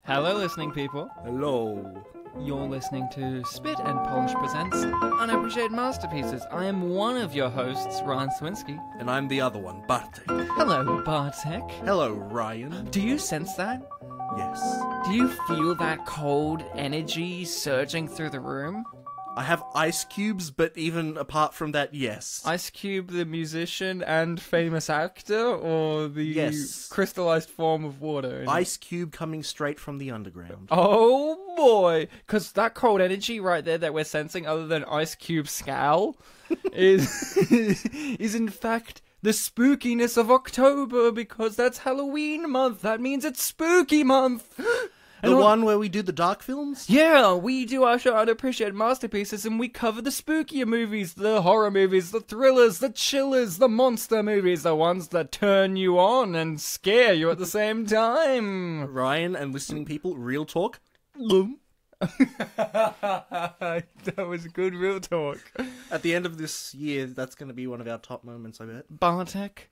Hello, listening people. Hello. You're listening to Spit and Polish Presents Unappreciated Masterpieces. I am one of your hosts, Ryan Sliwinski. And I'm the other one, Bartek. Hello, Bartek. Hello, Ryan. Do you sense that? Yes. Do you feel that cold energy surging through the room? I have ice cubes, but even apart from that, yes. Ice Cube, the musician and famous actor, or the Yes. crystallized form of water? Ice cube coming straight from the underground. Oh boy! Because that cold energy right there that we're sensing, other than Ice Cube's scowl, is in fact the spookiness of October, because that's Halloween month. That means it's spooky month. The one where we do the dark films? Yeah, we do our show Unappreciated Masterpieces, and we cover the spookier movies, the horror movies, the thrillers, the chillers, the monster movies, the ones that turn you on and scare you at the same time. Ryan and listening people, real talk. That was good real talk. At the end of this year, that's going to be one of our top moments, I bet. Bartek,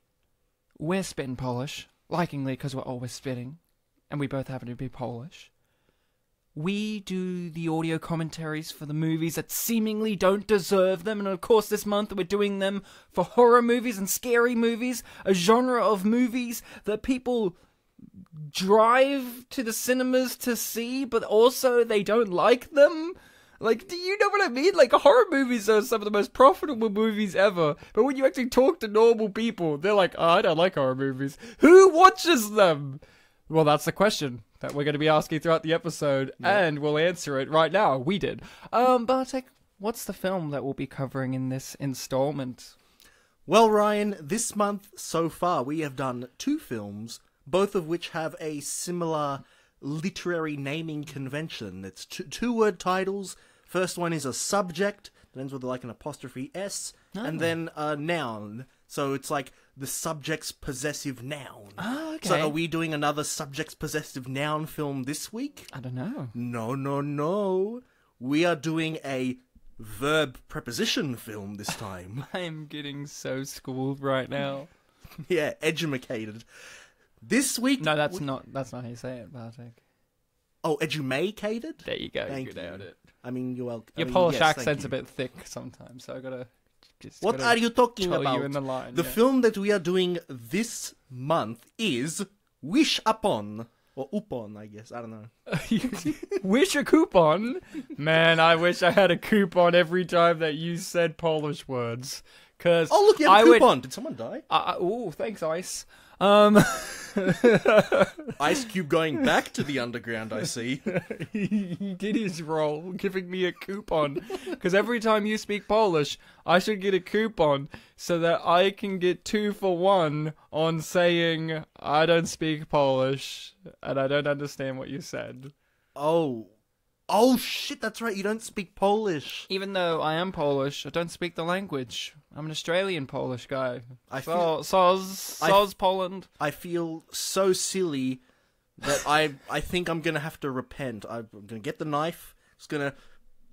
we're spitting Polish, likingly because we're always spitting, and we both happen to be Polish. We do the audio commentaries for the movies that seemingly don't deserve them, and of course this month we're doing them for horror movies and scary movies, a genre of movies that people drive to the cinemas to see, but also they don't like them. Like, do you know what I mean? Like, horror movies are some of the most profitable movies ever, but when you actually talk to normal people, they're like, oh, I don't like horror movies. Who watches them? Well, that's the question that we're going to be asking throughout the episode, and we'll answer it right now. We did. Bartek, what's the film that we'll be covering in this installment? Well, Ryan, this month so far we have done 2 films, both of which have a similar literary naming convention. It's two-word titles. First one is a subject, that ends with like an apostrophe S, and then a noun. So it's like the subject's possessive noun. Oh, okay. So are we doing another subject's possessive noun film this week? I don't know. No. We are doing a verb preposition film this time. I'm getting so schooled right now. Yeah, edumacated. This week... No, that's not how you say it, Bartek. Oh, edumacated? There you go. Thank You you. nailed it. I mean, you're welcome. Your Polish accent's a bit thick sometimes, so I gotta... What are you talking tell about? you in the line. The film that we are doing this month is Wish Upon. Or Upon, I guess. I don't know. Wish a coupon? Man, I wish I had a coupon every time that you said Polish words. Cause Oh, look, you have a coupon. Did someone die? Oh, thanks, Ice. Ice Cube going back to the underground, I see. He did his role, giving me a coupon. Because every time you speak Polish, I should get a coupon so that I can get 2 for 1 on saying I don't speak Polish and I don't understand what you said. Oh, shit, that's right. You don't speak Polish. Even though I am Polish, I don't speak the language. I'm an Australian Polish guy. Soz Poland. I feel so silly that I think I'm going to have to repent. I'm going to get the knife. It's going to...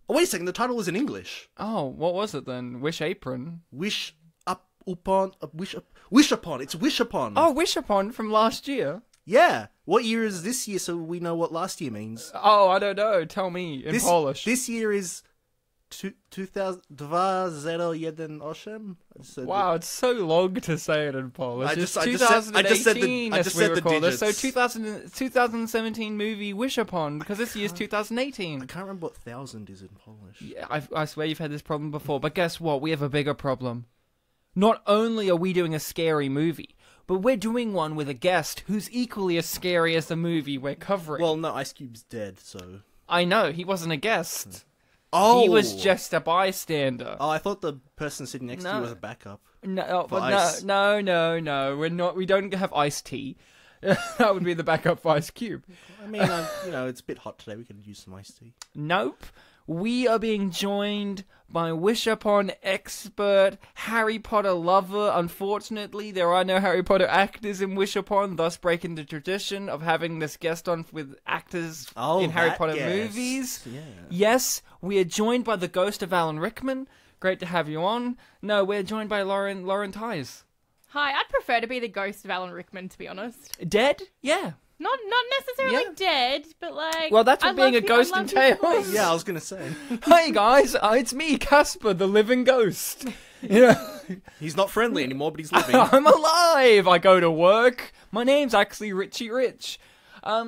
Oh, wait a second. The title is in English. Oh, what was it then? Wish Apron? Wish upon... Wish upon. It's Wish upon. Oh, Wish Upon from last year. Yeah. What year is this year so we know what last year means? Oh, I don't know. Tell me in Polish. This year is 2018. Wow, it's so long to say it in Polish. I just said the digits. So 2017 movie Wish Upon, because this year's 2018. I can't remember what 1000 is in Polish. Yeah, I swear you've had this problem before, but guess what? We have a bigger problem. Not only are we doing a scary movie, but we're doing one with a guest who's equally as scary as the movie we're covering. Well, no, Ice Cube's dead, so... I know, he wasn't a guest. Oh! He was just a bystander. Oh, I thought the person sitting next to you was a backup. No, For Ice. no. We're not. We don't have iced tea. That would be the backup for Ice Cube. I mean, it's a bit hot today. We could use some iced tea. Nope. We are being joined by Wish Upon expert, Harry Potter lover. Unfortunately, there are no Harry Potter actors in Wish Upon, thus breaking the tradition of having this guest on with actors in Harry Potter movies. Yeah. Yes, we are joined by the ghost of Alan Rickman. Great to have you on. No, we're joined by Lauren Thuys. Hi, I'd prefer to be the ghost of Alan Rickman, to be honest. Dead? Yeah. Not necessarily Yeah. dead, but like... Well, that's I what being love a ghost I love his entails. voice. Yeah, I was gonna say. Hey guys, it's me, Casper, the living ghost. You know, He's not friendly anymore, but he's living. I'm alive. I go to work. My name's actually Richie Rich.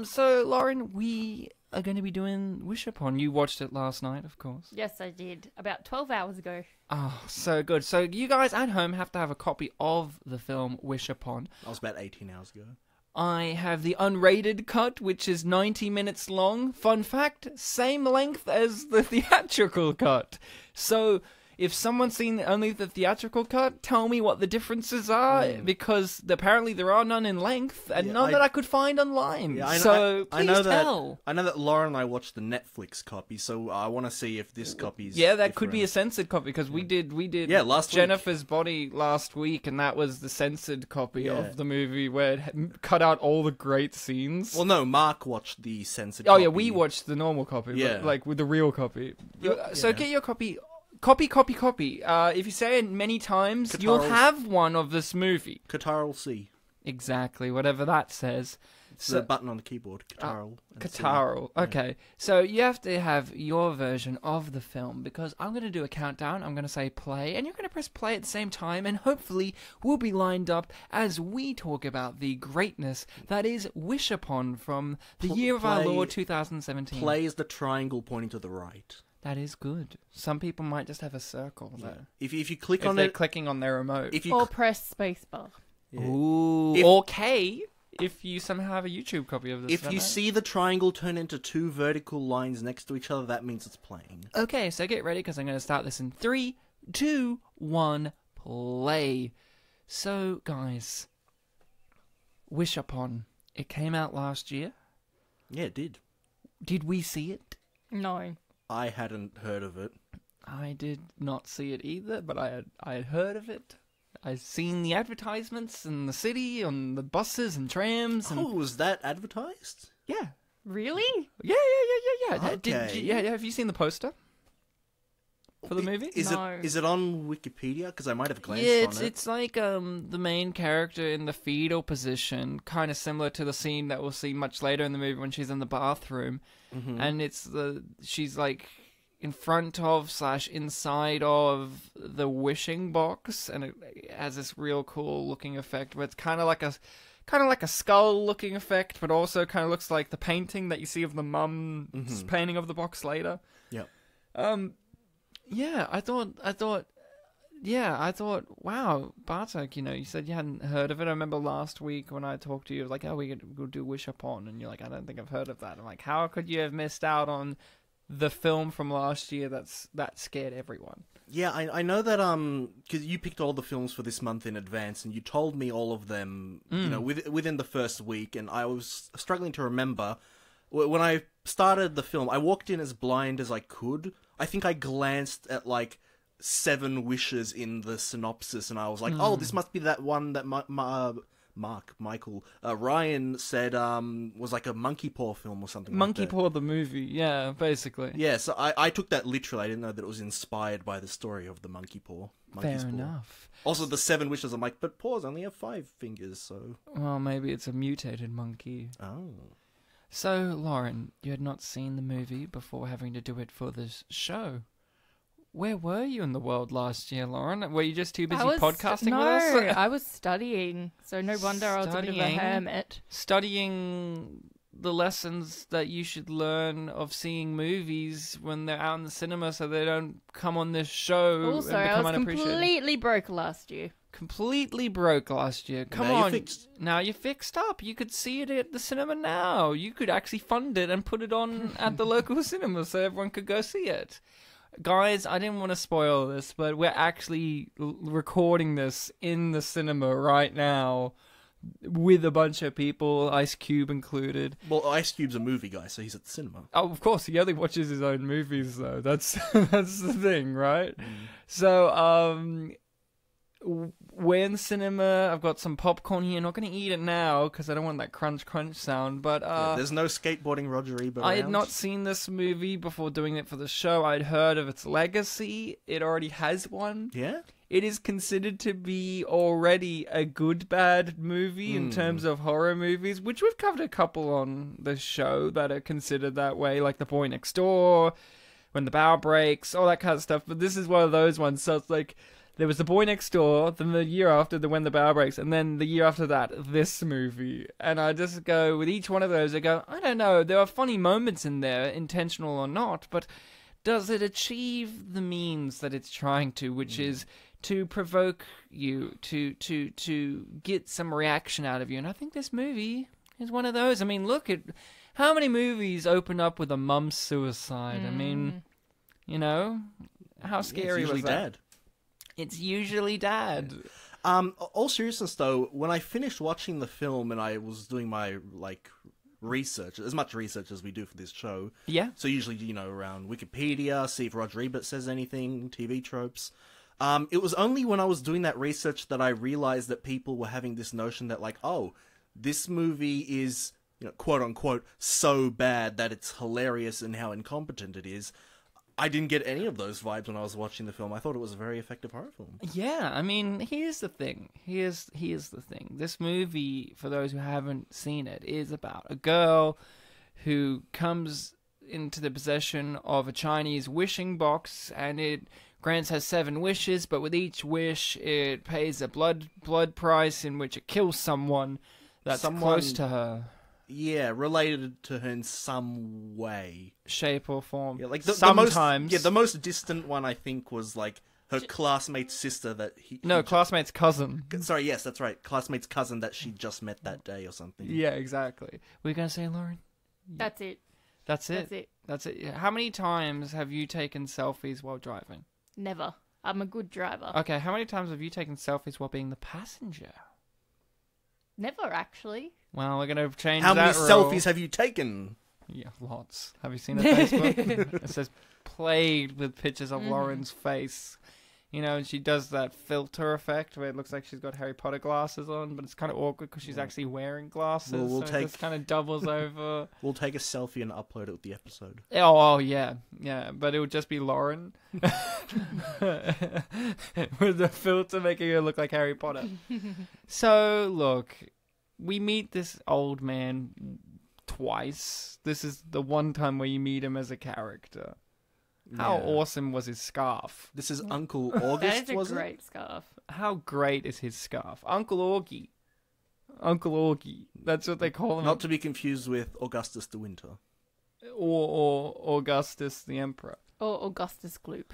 So Lauren, we are going to be doing Wish Upon. You watched it last night, of course. Yes, I did. About 12 hours ago. Oh, so good. So you guys at home have to have a copy of the film Wish Upon. That was about 18 hours ago. I have the unrated cut, which is 90 minutes long. Fun fact, same length as the theatrical cut. So if someone's seen only the theatrical cut, tell me what the differences are, because apparently there are none in length, and none that I could find online. Yeah, So I know please tell. I know that Lauren and I watched the Netflix copy, so I want to see if this copy's Yeah, that could be a different. censored copy, because we did Yeah, last week. Jennifer's Body last week, and that was the censored copy Yeah. of the movie where it had cut out all the great scenes. Well, no, Mark watched the censored Oh copy. yeah, we watched the normal copy, Yeah. but, like with the real copy. So yeah. get your copy. Copy. If you say it many times, you'll Catarles. have one of this movie. Catarl C. Exactly, whatever that says. It's the button on the keyboard. Catarl. and C. Catarl. Okay, so you have to have your version of the film, because I'm going to do a countdown. I'm going to say play, and you're going to press play at the same time, and hopefully we'll be lined up as we talk about the greatness that is Wish Upon from the year of our play- Lord 2017. Play is the triangle pointing to the right. That is good. Some people might just have a circle, though. If you click If on they're it, clicking on their remote. if you Or cl- press spacebar. yeah. Ooh. If- Or K, if you somehow have a YouTube copy of this. if you see the triangle turn into two vertical lines next to each other, that means it's playing. Okay, so get ready, because I'm going to start this in 3, 2, 1, play. So, guys, Wish Upon. It came out last year. Yeah, it did. Did we see it? No. I hadn't heard of it. I did not see it either, but I had heard of it. I'd seen the advertisements in the city, on the buses and trams. And... Oh, was that advertised? Yeah. Really? Yeah. Okay. Have you seen the poster for the movie? No. Is it on Wikipedia? Because I might have glanced Yeah, on it. it's like the main character in the fetal position, kind of similar to the scene that we'll see much later in the movie when she's in the bathroom, and she's like in front of / inside of the wishing box, and it has this real cool looking effect where it's kind of like a skull looking effect, but also kind of looks like the painting that you see of the mum's painting of the box later. Yep. Yeah, I thought, wow, Bartek, you said you hadn't heard of it. I remember last week when I talked to you, like, oh, we'll do Wish Upon, and you're like, I don't think I've heard of that. I'm like, how could you have missed out on the film from last year that scared everyone? Yeah, I know that, because you picked all the films for this month in advance, and you told me all of them, within the first week, and I was struggling to remember. When I started the film, I walked in as blind as I could. I think I glanced at, 7 wishes in the synopsis, and I was like, oh, this must be that one that Ryan said was like a monkey paw film or something Monkey like that. Paw the movie, yeah, basically. Yeah, so I took that literally. I didn't know that it was inspired by the story of the monkey's paw. Fair enough. Also, the 7 wishes, I'm like, but paws only have 5 fingers, so... Well, maybe it's a mutated monkey. Oh. So, Lauren, you had not seen the movie before having to do it for this show. Where were you in the world last year, Lauren? Were you just too busy podcasting with us? No, I was studying, so no wonder I was a bit of a hermit. Studying the lessons that you should learn of seeing movies when they're out in the cinema, so they don't come on this show Also, and I become was unappreciated. completely broke last year. Completely broke last year. Come Now you're on. fixed. Now you're fixed up. You could see it at the cinema now. You could actually fund it and put it on at the local cinema so everyone could go see it. Guys, I didn't want to spoil this, but we're actually recording this in the cinema right now with a bunch of people, Ice Cube included. Well, Ice Cube's a movie guy, so he's at the cinema. Oh, of course, he only watches his own movies, though. That's the thing, right? So, we're in the cinema. I've got some popcorn here. Not going to eat it now because I don't want that crunch sound. But There's no skateboarding Roger Ebert I had around. not seen this movie before doing it for the show. I'd heard of its legacy. It already has one. Yeah? it is considered to be already a good bad movie in terms of horror movies, which we've covered a couple on the show that are considered that way, like The Boy Next Door, When the Bow Breaks, all that kind of stuff. But this is one of those ones. So it's like there was The Boy Next Door, then the year after the When the Bow Breaks, and then the year after that, this movie. And I just go, with each one of those, I go, I don't know, there are funny moments in there, intentional or not, but does it achieve the means that it's trying to, which is to provoke you, to get some reaction out of you? And I think this movie is one of those. I mean, look at how many movies open up with a mum's suicide. I mean, you know, how scary it's was that? Dad. It's usually Dad. All seriousness though, when I finished watching the film and I was doing my research, as much research as we do for this show. Yeah. So usually, around Wikipedia, see if Roger Ebert says anything, TV tropes. It was only when I was doing that research that I realized that people were having this notion that this movie is, quote unquote, so bad that it's hilarious and how incompetent it is. I didn't get any of those vibes when I was watching the film. I thought it was a very effective horror film. Yeah, I mean, here's the thing. Here's the thing. This movie, for those who haven't seen it, is about a girl who comes into the possession of a Chinese wishing box, and it grants her 7 wishes, but with each wish, it pays a blood price in which it kills someone that's close to her. Yeah, related to her in some way, shape or form. Yeah, sometimes. The most distant one I think was her classmate's sister classmate's cousin. Sorry, yes, that's right. Classmate's cousin that she just met that day or something. Yeah, exactly. Were you gonna say, Lauren? That's it. That's it. How many times have you taken selfies while driving? Never. I'm a good driver. Okay, how many times have you taken selfies while being the passenger? Never, actually. Well, we're going to change How that many selfies have you taken? Yeah, lots. Have you seen her Facebook? It says plagued with pictures of Lauren's face. And she does that filter effect where it looks like she's got Harry Potter glasses on, but it's kind of awkward because she's actually wearing glasses. It just kind of doubles over. We'll take a selfie and upload it with the episode. Oh, yeah. Yeah, but it would just be Lauren with the filter making her look like Harry Potter. So, look, we meet this old man twice. This is the one time where you meet him as a character. How awesome was his scarf? This is Uncle August, That is a great scarf. How great is his scarf? Uncle Augie. Uncle Augie. That's what they call him. Not to be confused with Augustus the Winter. Or Augustus the Emperor. Or Augustus Gloop.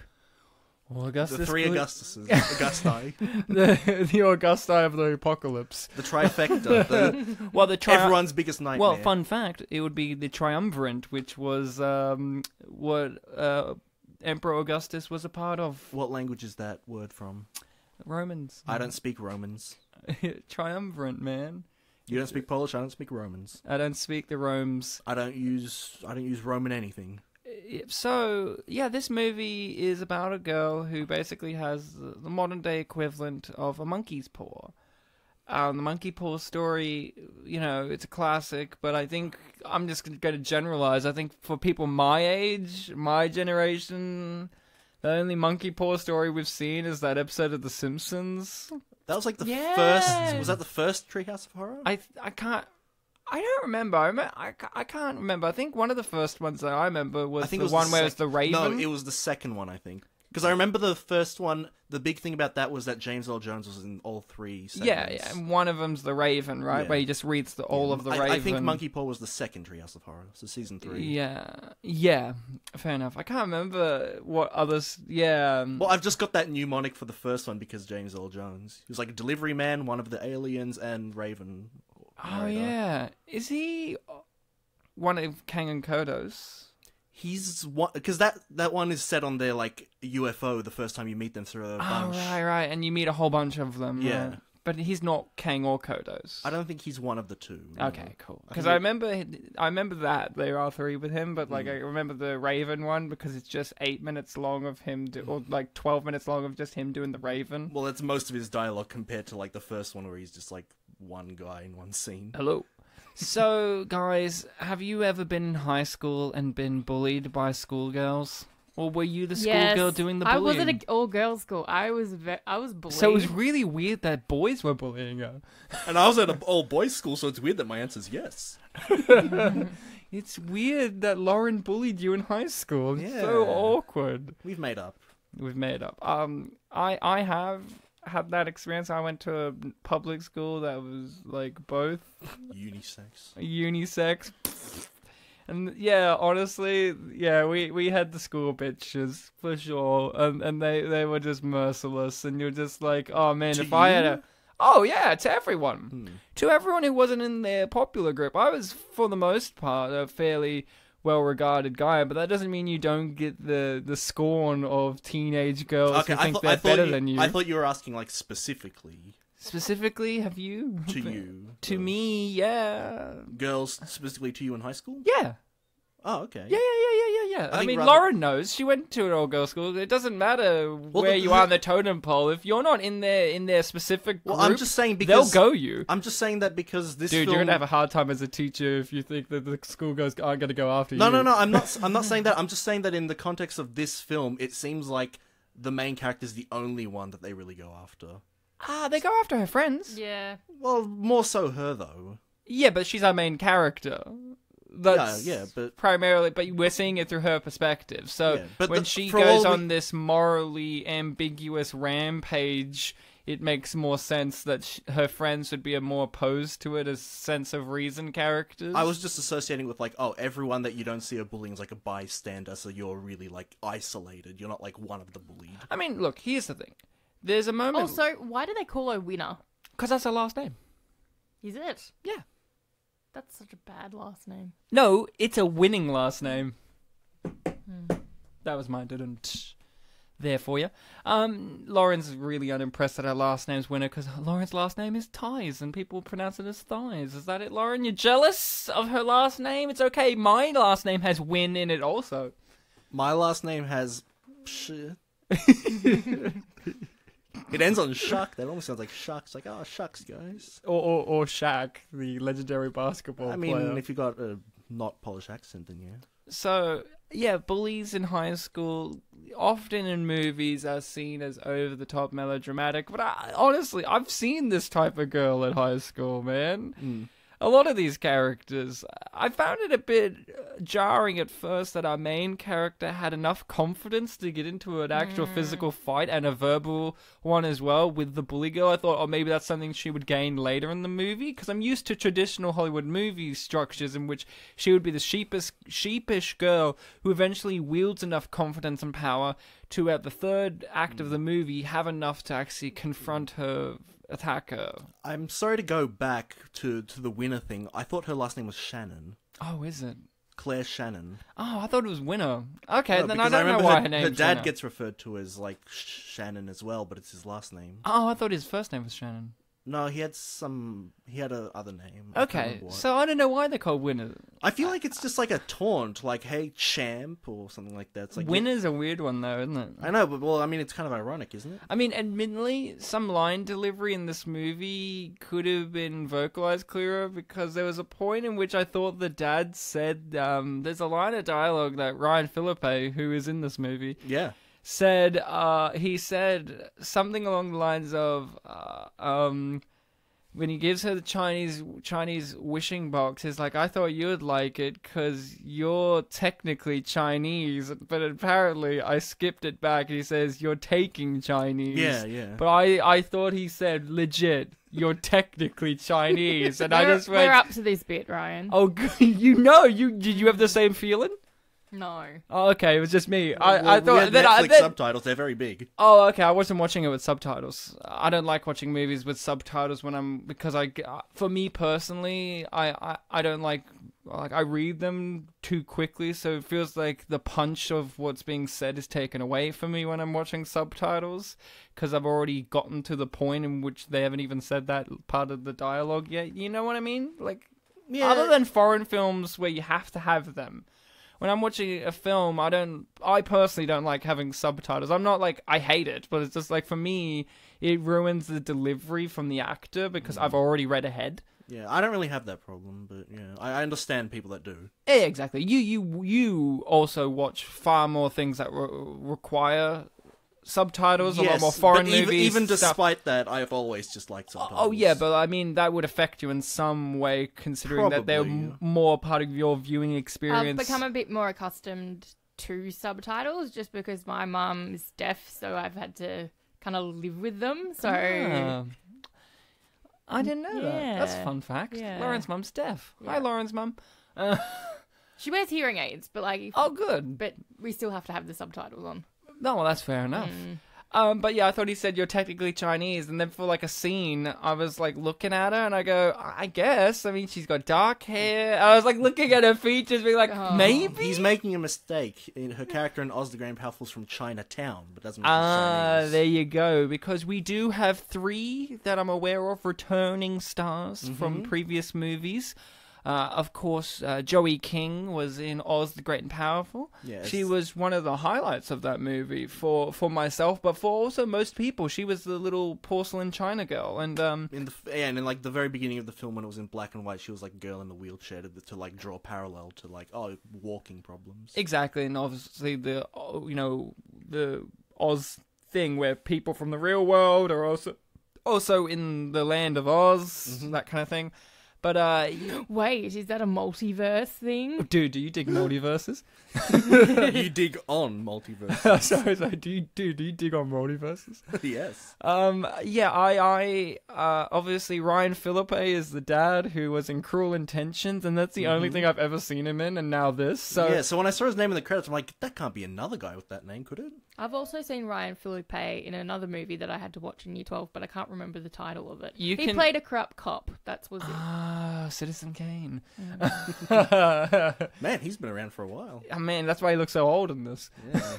Augustus the 3 Augustuses. Augusti. the Augusti of the apocalypse. The trifecta. Everyone's biggest nightmare. Well, fun fact, it would be the triumvirate, which was what Emperor Augustus was a part of. What language is that word from? Romans. I don't speak Romans. Triumvirate, man. You don't speak Polish, I don't speak Romans. I don't speak the Romes. I don't use Roman anything. So, yeah, this movie is about a girl who basically has the modern-day equivalent of a monkey's paw. The monkey paw story, it's a classic, but I think I'm just going to generalize. I think for people my age, my generation, the only monkey paw story we've seen is that episode of The Simpsons. That was the first... Was that the first Treehouse of Horror? I don't remember. I can't remember. I think one of the first ones that I remember was the one where it was the Raven. No, it was the second one, I think. Because I remember the first one, the big thing about that was that James Earl Jones was in all 3 segments. Yeah, and one of them's the Raven, right? Yeah. Where he just reads all of the Raven. I think Monkey Paw was the second Treehouse of Horror, so season 3. Yeah, fair enough. I can't remember what others, Well, I've just got that mnemonic for the first one because James Earl Jones. He was like a delivery man, one of the aliens, and Raven. Oh, yeah. Is he one of Kang and Kodos? He's one... Because that one is set on their, UFO the first time you meet them through a bunch. Oh, right. And you meet a whole bunch of them. Yeah. Right? But he's not Kang or Kodos. I don't think he's one of the 2. Okay, cool. Because I remember that there are 3 with him, but I remember the Raven one because it's just 8 minutes long of him, or 12 minutes long of just him doing the Raven. Well, that's most of his dialogue compared to the first one where he's just one guy in one scene. Hello. So, guys, have you ever been in high school and been bullied by schoolgirls? Or were you the schoolgirl doing the bullying? I was at an all-girls school. I was bullied. So it was really weird that boys were bullying her. And I was at an all-boys school, so it's weird that my answer's yes. It's weird that Lauren bullied you in high school. It's so awkward. We've made up. I have had that experience. I went to a public school that was like both unisex. And yeah, honestly, we had the school bitches for sure, and they were just merciless, and you're just like, oh man, to if I had you? a, oh yeah, to everyone, to everyone who wasn't in their popular group. I was, for the most part, a fairly well-regarded guy, but that doesn't mean you don't get the scorn of teenage girls who think they're better than you. I thought you were asking like specifically. Specifically, have you? To you. To me, yeah. Girls specifically to you in high school? Yeah. Oh, okay. Yeah. I mean, Lauren knows. She went to an all-girls school. It doesn't matter where you are on the totem pole. If you're not in their specific group, I'm just saying because they'll go you. I'm just saying that because this Dude, film... you're going to have a hard time as a teacher if you think that the schoolgirls aren't going to go after you. No, I'm not saying that. I'm just saying that in the context of this film, it seems like the main character's the only one that they really go after. They go after her friends. Yeah. Well, more so her, though. Yeah, but she's our main character. That's but primarily, but we're seeing it through her perspective. So but when she goes on this morally ambiguous rampage, it makes more sense that her friends would be more opposed to it as sense of reason characters. I was just associating with like, oh, everyone that you don't see a bullying is like a bystander, so you're really like isolated. You're not like one of the bullied. I mean, look, here's the thing. There's a moment. Also, why do they call her Winner? Because that's her last name. Is it? Yeah. That's such a bad last name. No, it's a winning last name. That was my didn't there for you. Lauren's really unimpressed that her last name's Winner because Lauren's last name is Thighs and people pronounce it as Thighs. Is that it, Lauren? You're jealous of her last name? It's okay. My last name has Win in it also. My last name has It ends on Shuck. That almost sounds like Shucks. Like, oh, Shucks, guys. Or Shaq, the legendary basketball player. I mean, if you got a not Polish accent, then yeah. So, yeah, bullies in high school, often in movies, are seen as over-the-top melodramatic. But honestly, I've seen this type of girl at high school, man. A lot of these characters, I found it a bit jarring at first that our main character had enough confidence to get into an actual physical fight and a verbal one as well with the bully girl. I thought, oh, maybe that's something she would gain later in the movie, because I'm used to traditional Hollywood movie structures in which she would be the sheepish girl who eventually wields enough confidence and power to, at the third act of the movie, have enough to actually confront her attacker. I'm sorry to go back to the Winner thing. I thought her last name was Shannon. Oh, is it? Claire Shannon. Oh, I thought it was Winner. Okay, no, then I don't know why her name's Her dad Winner. gets referred to as like Shannon as well, but it's his last name. Oh, I thought his first name was Shannon. No, he had a other name. Okay, so I don't know why they're called Winner. I feel like it's just like a taunt, like, hey, champ, or something like that. It's like Winner's a weird one, though, isn't it? I know, but, well, I mean, it's kind of ironic, isn't it? I mean, admittedly, some line delivery in this movie could have been vocalized clearer, because there was a point in which I thought the dad said, there's a line of dialogue that Ryan Phillippe, who is in this movie, said, he said something along the lines of, when he gives her the Chinese wishing box, he's like, I thought you would like it because you're technically Chinese, but apparently I skipped it back and he says, you're taking Chinese. Yeah. But I thought he said, legit, you're technically Chinese. And I just went... We're up to this bit, Ryan. Oh, did you have the same feeling? No. Oh, okay, it was just me. I thought that Netflix subtitles, they're very big. Oh, okay, I wasn't watching it with subtitles. I don't like watching movies with subtitles because for me personally, I don't like I read them too quickly, so it feels like the punch of what's being said is taken away from me when I'm watching subtitles, because I've already gotten to the point in which they haven't even said that part of the dialogue yet. You know what I mean? Like, other than foreign films where you have to have them. When I'm watching a film, I personally don't like having subtitles. I'm not like, I hate it, but it's just like, for me, it ruins the delivery from the actor because I've already read ahead. Yeah, I don't really have that problem, but yeah, I understand people that do. Yeah, exactly. You also watch far more things that require subtitles, a lot more foreign but movies. Even despite that, I've always just liked subtitles. Oh yeah, but I mean that would affect you in some way, considering that they're more part of your viewing experience. I've become a bit more accustomed to subtitles just because my mum is deaf, so I've had to kind of live with them. So I didn't know that. That's a fun fact. Yeah. Lauren's mum's deaf. Yeah. Hi, Lauren's mum. She wears hearing aids, but oh, good. But we still have to have the subtitles on. No, well, that's fair enough. But yeah, I thought he said you're technically Chinese, and then for like a scene, I was like looking at her, and I go, I guess. I mean, she's got dark hair. I was like looking at her features, being like, maybe he's making a mistake. Her character in Oz the Great and Powerful is from Chinatown, but doesn't make Chinese. There you go. Because we do have 3 that I'm aware of returning stars from previous movies. Of course, Joey King was in Oz the Great and Powerful. Yes. She was one of the highlights of that movie for myself, but for also most people. She was the little porcelain China girl, and in like the very beginning of the film when it was in black and white, she was like a girl in the wheelchair to like draw parallel to like walking problems. Exactly, and obviously the Oz thing where people from the real world are also in the land of Oz, that kind of thing. But, wait, is that a multiverse thing? Dude, do you dig multiverses? You dig on multiverses. sorry, do you dig on multiverses? Yes. Yeah, I obviously Ryan Phillippe is the dad who was in Cruel Intentions, and that's the only thing I've ever seen him in, and now this. So yeah, so when I saw his name in the credits, I'm like, that can't be another guy with that name, could it? I've also seen Ryan Phillippe in another movie that I had to watch in Year 12, but I can't remember the title of it. He played a corrupt cop. That was it. Citizen Kane. Man, he's been around for a while. Man, that's why he looks so old in this. Yeah.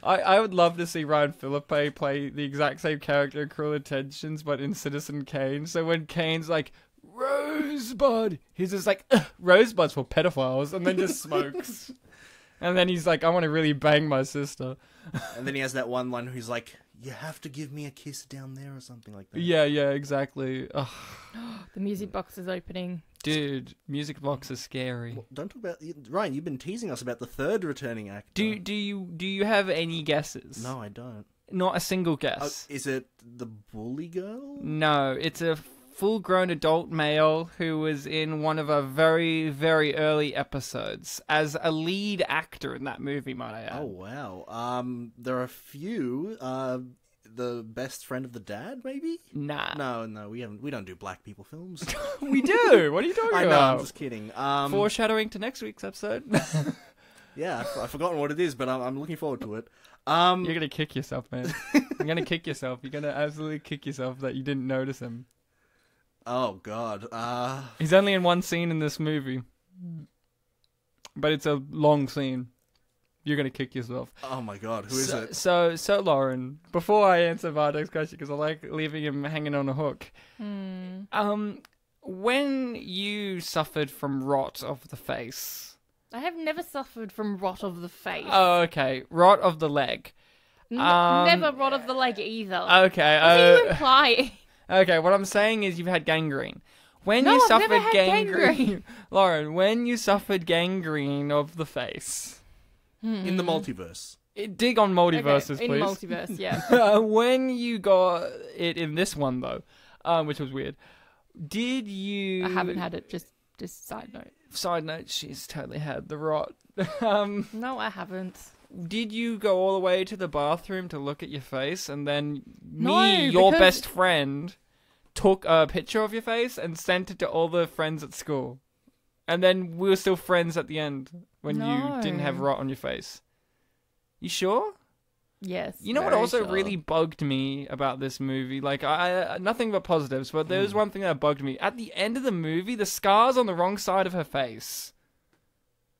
I would love to see Ryan Phillippe play the exact same character in Cruel Intentions, but in Citizen Kane. So when Kane's like, Rosebud, he's just like, Rosebud's for pedophiles, and then just smokes. And then he's like, I want to really bang my sister. And then he has that one line where he's like, you have to give me a kiss down there or something like that. Yeah, exactly. Ugh. The music box is opening. Dude, music box is scary. Well, don't talk about... Ryan, you've been teasing us about the third returning actor. Do you have any guesses? No, I don't. Not a single guess. Is it the bully girl? No, it's a full-grown adult male who was in one of our very, very early episodes as a lead actor in that movie, might I add. Oh, wow. There are a few. The best friend of the dad, maybe? Nah. No, we don't do black people films. We do! What are you talking I about? know, I'm just kidding. Foreshadowing to next week's episode. Yeah, I've forgotten what it is, but I'm looking forward to it. You're gonna kick yourself, man. You're gonna kick yourself. You're gonna absolutely kick yourself that you didn't notice him. Oh, God. He's only in one scene in this movie. But it's a long scene. You're going to kick yourself. Oh, my God. Who is it? So, Lauren, before I answer Bartek's question, because I like leaving him hanging on a hook. When you suffered from rot of the face... I have never suffered from rot of the face. Oh, okay. Rot of the leg. Never rot of the leg either. Okay. What are you implying? Okay, what I'm saying is you've had gangrene. When No, you I've suffered never had gangrene. Lauren, when you suffered gangrene of the face. In the multiverse. Dig on multiverses, in please. multiverse, yeah. When you got it in this one, though, which was weird, did you... I haven't had it, just side note. Side note, she's totally had the rot. No, I haven't. Did you go all the way to the bathroom to look at your face, and then No, your because- best friend, took a picture of your face and sent it to all the friends at school? And then we were still friends at the end when you didn't have rot on your face. You sure? Yes. You know what very also sure. really bugged me about this movie? Like, I nothing but positives, but there was one thing that bugged me. At the end of the movie, the scar's on the wrong side of her face.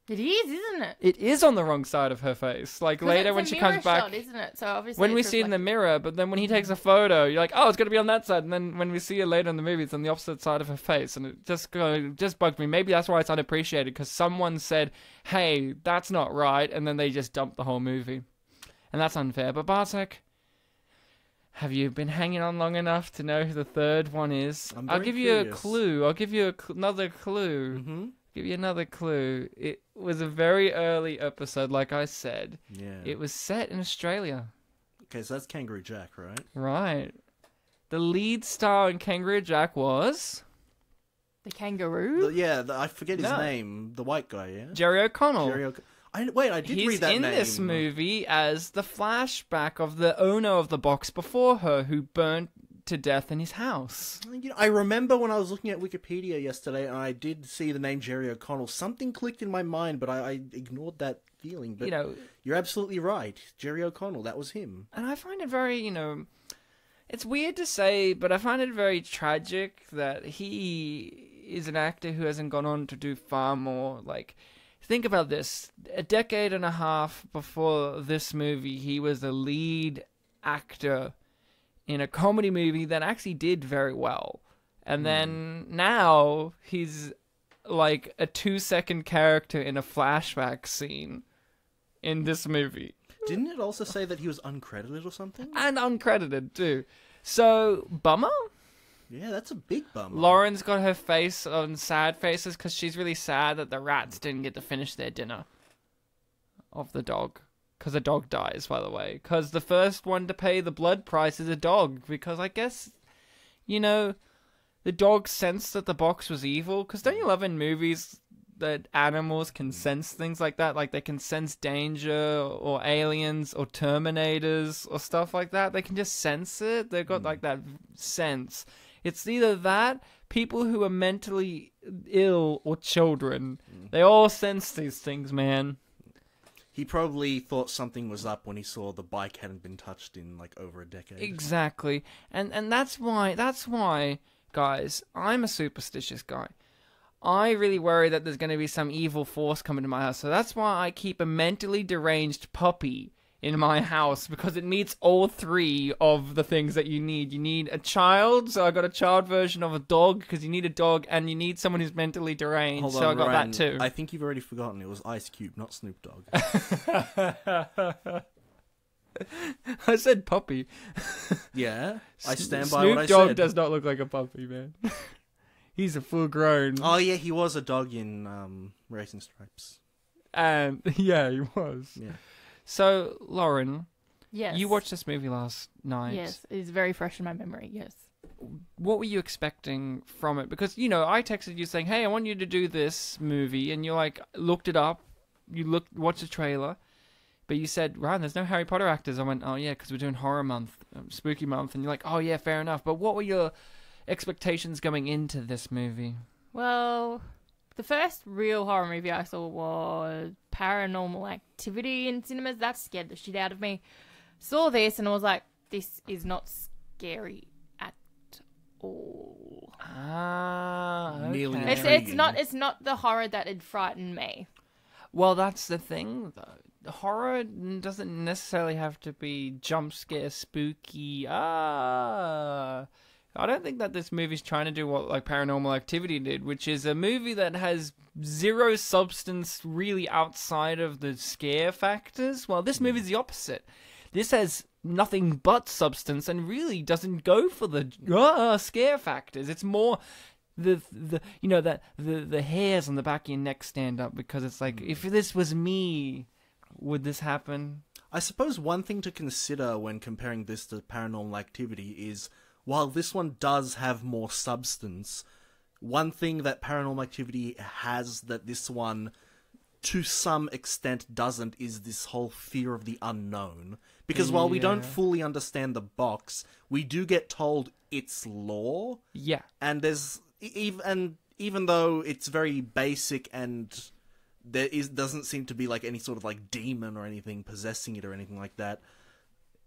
It is, isn't it? It is on the wrong side of her face. Like, later when she comes back... Shot, isn't it? So obviously when we it's see it in the reflected. mirror, but then when he takes a photo, you're like, oh, it's going to be on that side. And then when we see it later in the movie, it's on the opposite side of her face. And it just bugged me. Maybe that's why it's unappreciated, because someone said, hey, that's not right. And then they just dumped the whole movie. And that's unfair. But Bartek, Have you been hanging on long enough to know who the third one is? I'll give you a clue. I'll give you another clue. Mm-hmm. Give you another clue. It was a very early episode, like I said. Yeah. It was set in Australia. Okay, so that's Kangaroo Jack, right? Right. The lead star in Kangaroo Jack was... The kangaroo? I forget his name. The white guy, yeah? Jerry O'Connell. I did read that name. He's in this movie as the flashback of the owner of the box before her who burnt to death in his house. I remember when I was looking at Wikipedia yesterday and I did see the name Jerry O'Connell. Something clicked in my mind, but I ignored that feeling. But you're absolutely right. Jerry O'Connell, that was him. And I find it very, it's weird to say, but I find it very tragic that he is an actor who hasn't gone on to do far more. Think about this. A decade and a half before this movie, he was the lead actor in a comedy movie that actually did very well. And then now he's like a 2-second character in a flashback scene in this movie. Didn't it also say that he was uncredited or something? And uncredited too. So, bummer? Yeah, that's a big bummer. Lauren's got her face on sad faces because she's really sad that the rats didn't get to finish their dinner of the dog. Because the dog dies, by the way. Because the first one to pay the blood price is a dog. Because I guess, the dog sensed that the box was evil. Because don't you love in movies that animals can sense things like that? Like they can sense danger or aliens or Terminators or stuff like that. They can just sense it. They've got like that sense. It's either that, people who are mentally ill, or children. They all sense these things, man. He probably thought something was up when he saw the bike hadn't been touched in over a decade. Exactly. And that's why, guys, I'm a superstitious guy. I really worry that there's going to be some evil force coming to my house. So that's why I keep a mentally deranged puppy in my house, because it meets all three of the things that you need. You need a child, so I got a child version of a dog, because you need a dog, and you need someone who's mentally deranged, Hold so on, I got Ryan, that too. I think you've already forgotten it was Ice Cube, not Snoop Dogg. I said puppy. Yeah, I stand by what I said. Snoop Dogg does not look like a puppy, man. He's a full grown. Oh yeah, he was a dog in Racing Stripes. And yeah, he was. Yeah. So, Lauren, yes, you watched this movie last night. Yes, it's very fresh in my memory, yes. What were you expecting from it? Because, I texted you saying, hey, I want you to do this movie, and you looked it up, watched the trailer, but you said, Ryan, there's no Harry Potter actors. I went, oh yeah, because we're doing horror month, spooky month, and you're like, oh yeah, fair enough. But what were your expectations going into this movie? Well, the first real horror movie I saw was Paranormal Activity in cinemas. That scared the shit out of me. Saw this and I was like, this is not scary at all. Okay. It's not the horror that had frightened me. Well, that's the thing, though. The horror doesn't necessarily have to be jump scare, spooky. I don't think that this movie's trying to do what Paranormal Activity did, which is a movie that has zero substance really outside of the scare factors. Well, this movie's the opposite. This has nothing but substance and really doesn't go for the scare factors. It's more the hairs on the back of your neck stand up, because it's like, if this was me, would this happen? I suppose one thing to consider when comparing this to Paranormal Activity is, while this one does have more substance, one thing that Paranormal Activity has that this one, to some extent, doesn't, is this whole fear of the unknown. Because while we don't fully understand the box, we do get told its lore. Yeah. And even though it's very basic and doesn't seem to be any sort of demon or anything possessing it or anything like that,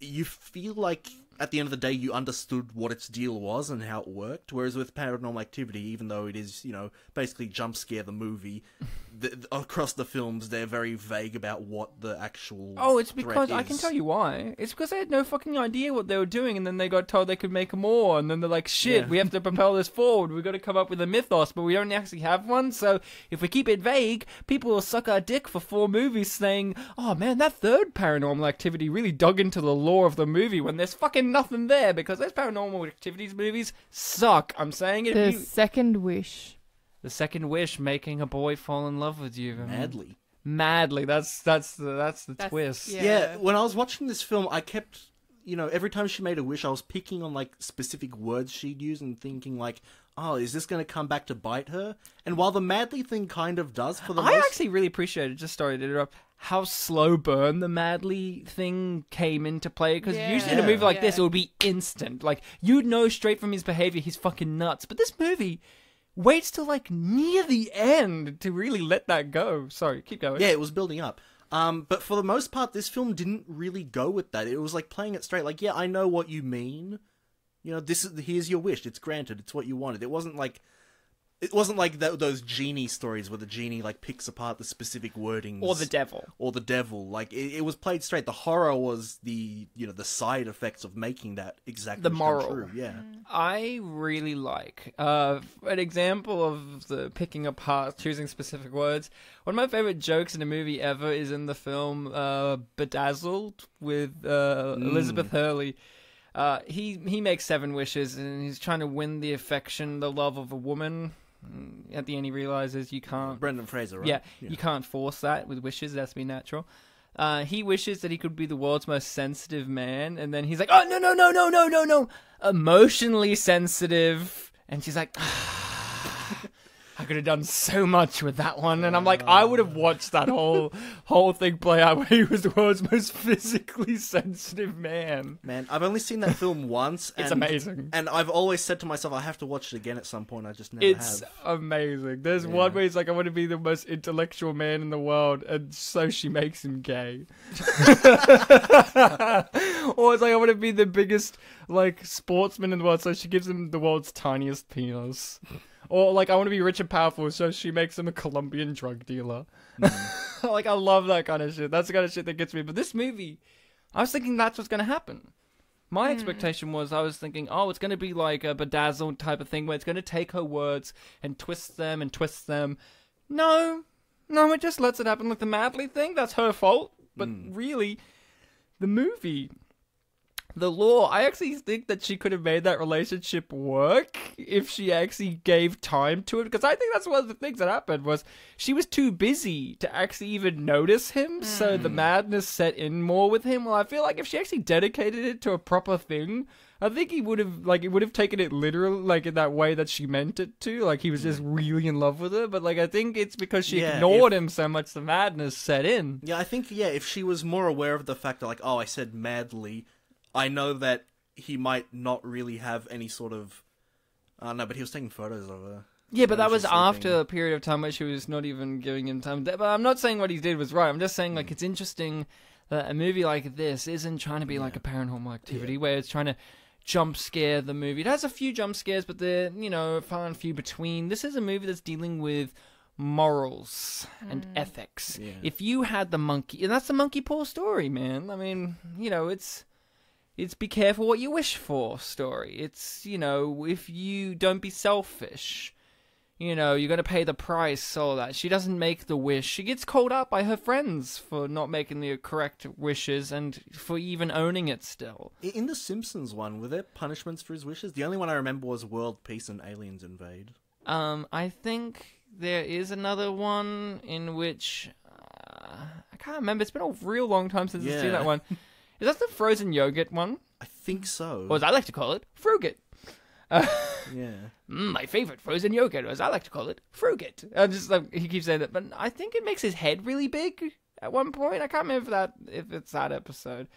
you feel like at the end of the day you understood what its deal was and how it worked. Whereas with Paranormal Activity, even though it is, basically jump scare the movie, across the films they're very vague about what the actual it's because I can tell you why. It's because they had no fucking idea what they were doing, and then they got told they could make more, and then they're like, shit, we have to propel this forward, we've got to come up with a mythos, but we don't actually have one, so if we keep it vague, people will suck our dick for 4 movies saying, oh man, that third Paranormal Activity really dug into the lore of the movie, when there's fucking fucking nothing there because those Paranormal Activities movies suck. I'm saying it. The Second Wish. The Second Wish, making a boy fall in love with you. Madly. That's the twist. Yeah, when I was watching this film, I kept, every time she made a wish, I was picking on, like, specific words she'd use and thinking, like, oh, is this going to come back to bite her? And while the madly thing kind of does for the most... I actually really appreciated, just sorry to interrupt, how slow burn the madly thing came into play. Because usually in a movie like this, it would be instant. Like, you'd know straight from his behavior he's fucking nuts. But this movie waits till, like, near the end to really let that go. Sorry, keep going. Yeah, it was building up. But for the most part, this film didn't really go with that. It was, like, playing it straight. Like, yeah, I know what you mean. Here's your wish. It's granted. It's what you wanted. It wasn't like those genie stories where the genie, like, picks apart the specific wordings. Or the devil. Like, it was played straight. The horror was the side effects of making that exact the wish moral. come true. Yeah. I really like an example of the picking apart, choosing specific words. One of my favorite jokes in a movie ever is in the film Bedazzled with Elizabeth Hurley. He makes 7 wishes and he's trying to win the affection, the love of a woman. At the end, he realizes you can't. Brendan Fraser, right? Yeah, you can't force that with wishes. It has to be natural. He wishes that he could be the world's most sensitive man, and then he's like, "Oh no, emotionally sensitive." And she's like, I could have done so much with that one. And I'm like, I would have watched that whole thing play out where he was the world's most physically sensitive man. Man, I've only seen that film once. It's amazing. And I've always said to myself, I have to watch it again at some point. I just never have. It's amazing. There's one where he's like, I want to be the most intellectual man in the world. And so she makes him gay. Or it's like, I want to be the biggest, like, sportsman in the world. So she gives him the world's tiniest penis. Or, like, I want to be rich and powerful, so she makes him a Colombian drug dealer. Like, I love that kind of shit. That's the kind of shit that gets me. But this movie, I was thinking that's what's going to happen. My expectation was, I was thinking, oh, it's going to be like a Bedazzled type of thing, where it's going to take her words and twist them and twist them. No, it just lets it happen. Like, the Madly thing, that's her fault. But really, the movie... The law, I actually think that she could have made that relationship work if she actually gave time to it. Because I think that's one of the things that happened was she was too busy to actually even notice him. So the madness set in more with him. Well, I feel like if she actually dedicated it to a proper thing, I think he would have taken it literally, like, in that way that she meant it to. Like, he was just really in love with her. But, like, I think it's because she ignored him so much the madness set in. Yeah, I think, if she was more aware of the fact that, like, oh, I said madly... I know that he might not really have any sort of... no, but he was taking photos of her. Yeah, but that was after a period of time where she was not even giving him time. But I'm not saying what he did was right. I'm just saying, like, it's interesting that a movie like this isn't trying to be like a Paranormal Activity where it's trying to jump scare the movie. It has a few jump scares, but they're, far and few between. This is a movie that's dealing with morals and ethics. Yeah. If you had the monkey... And that's the monkey paw story, man. I mean, It's be careful what you wish for story. It's, if you don't be selfish, you're going to pay the price, all that. She doesn't make the wish. She gets called out by her friends for not making the correct wishes and for even owning it still. In the Simpsons one, were there punishments for his wishes? The only one I remember was world peace and aliens invade. I think there is another one in which, I can't remember. It's been a real long time since I've seen that one. Is that the frozen yogurt one? I think so. Or as I like to call it, Fruget. Yeah. My favorite frozen yogurt, or as I like to call it, Fruget. Just like he keeps saying that, but I think it makes his head really big at one point. I can't remember if it's that episode.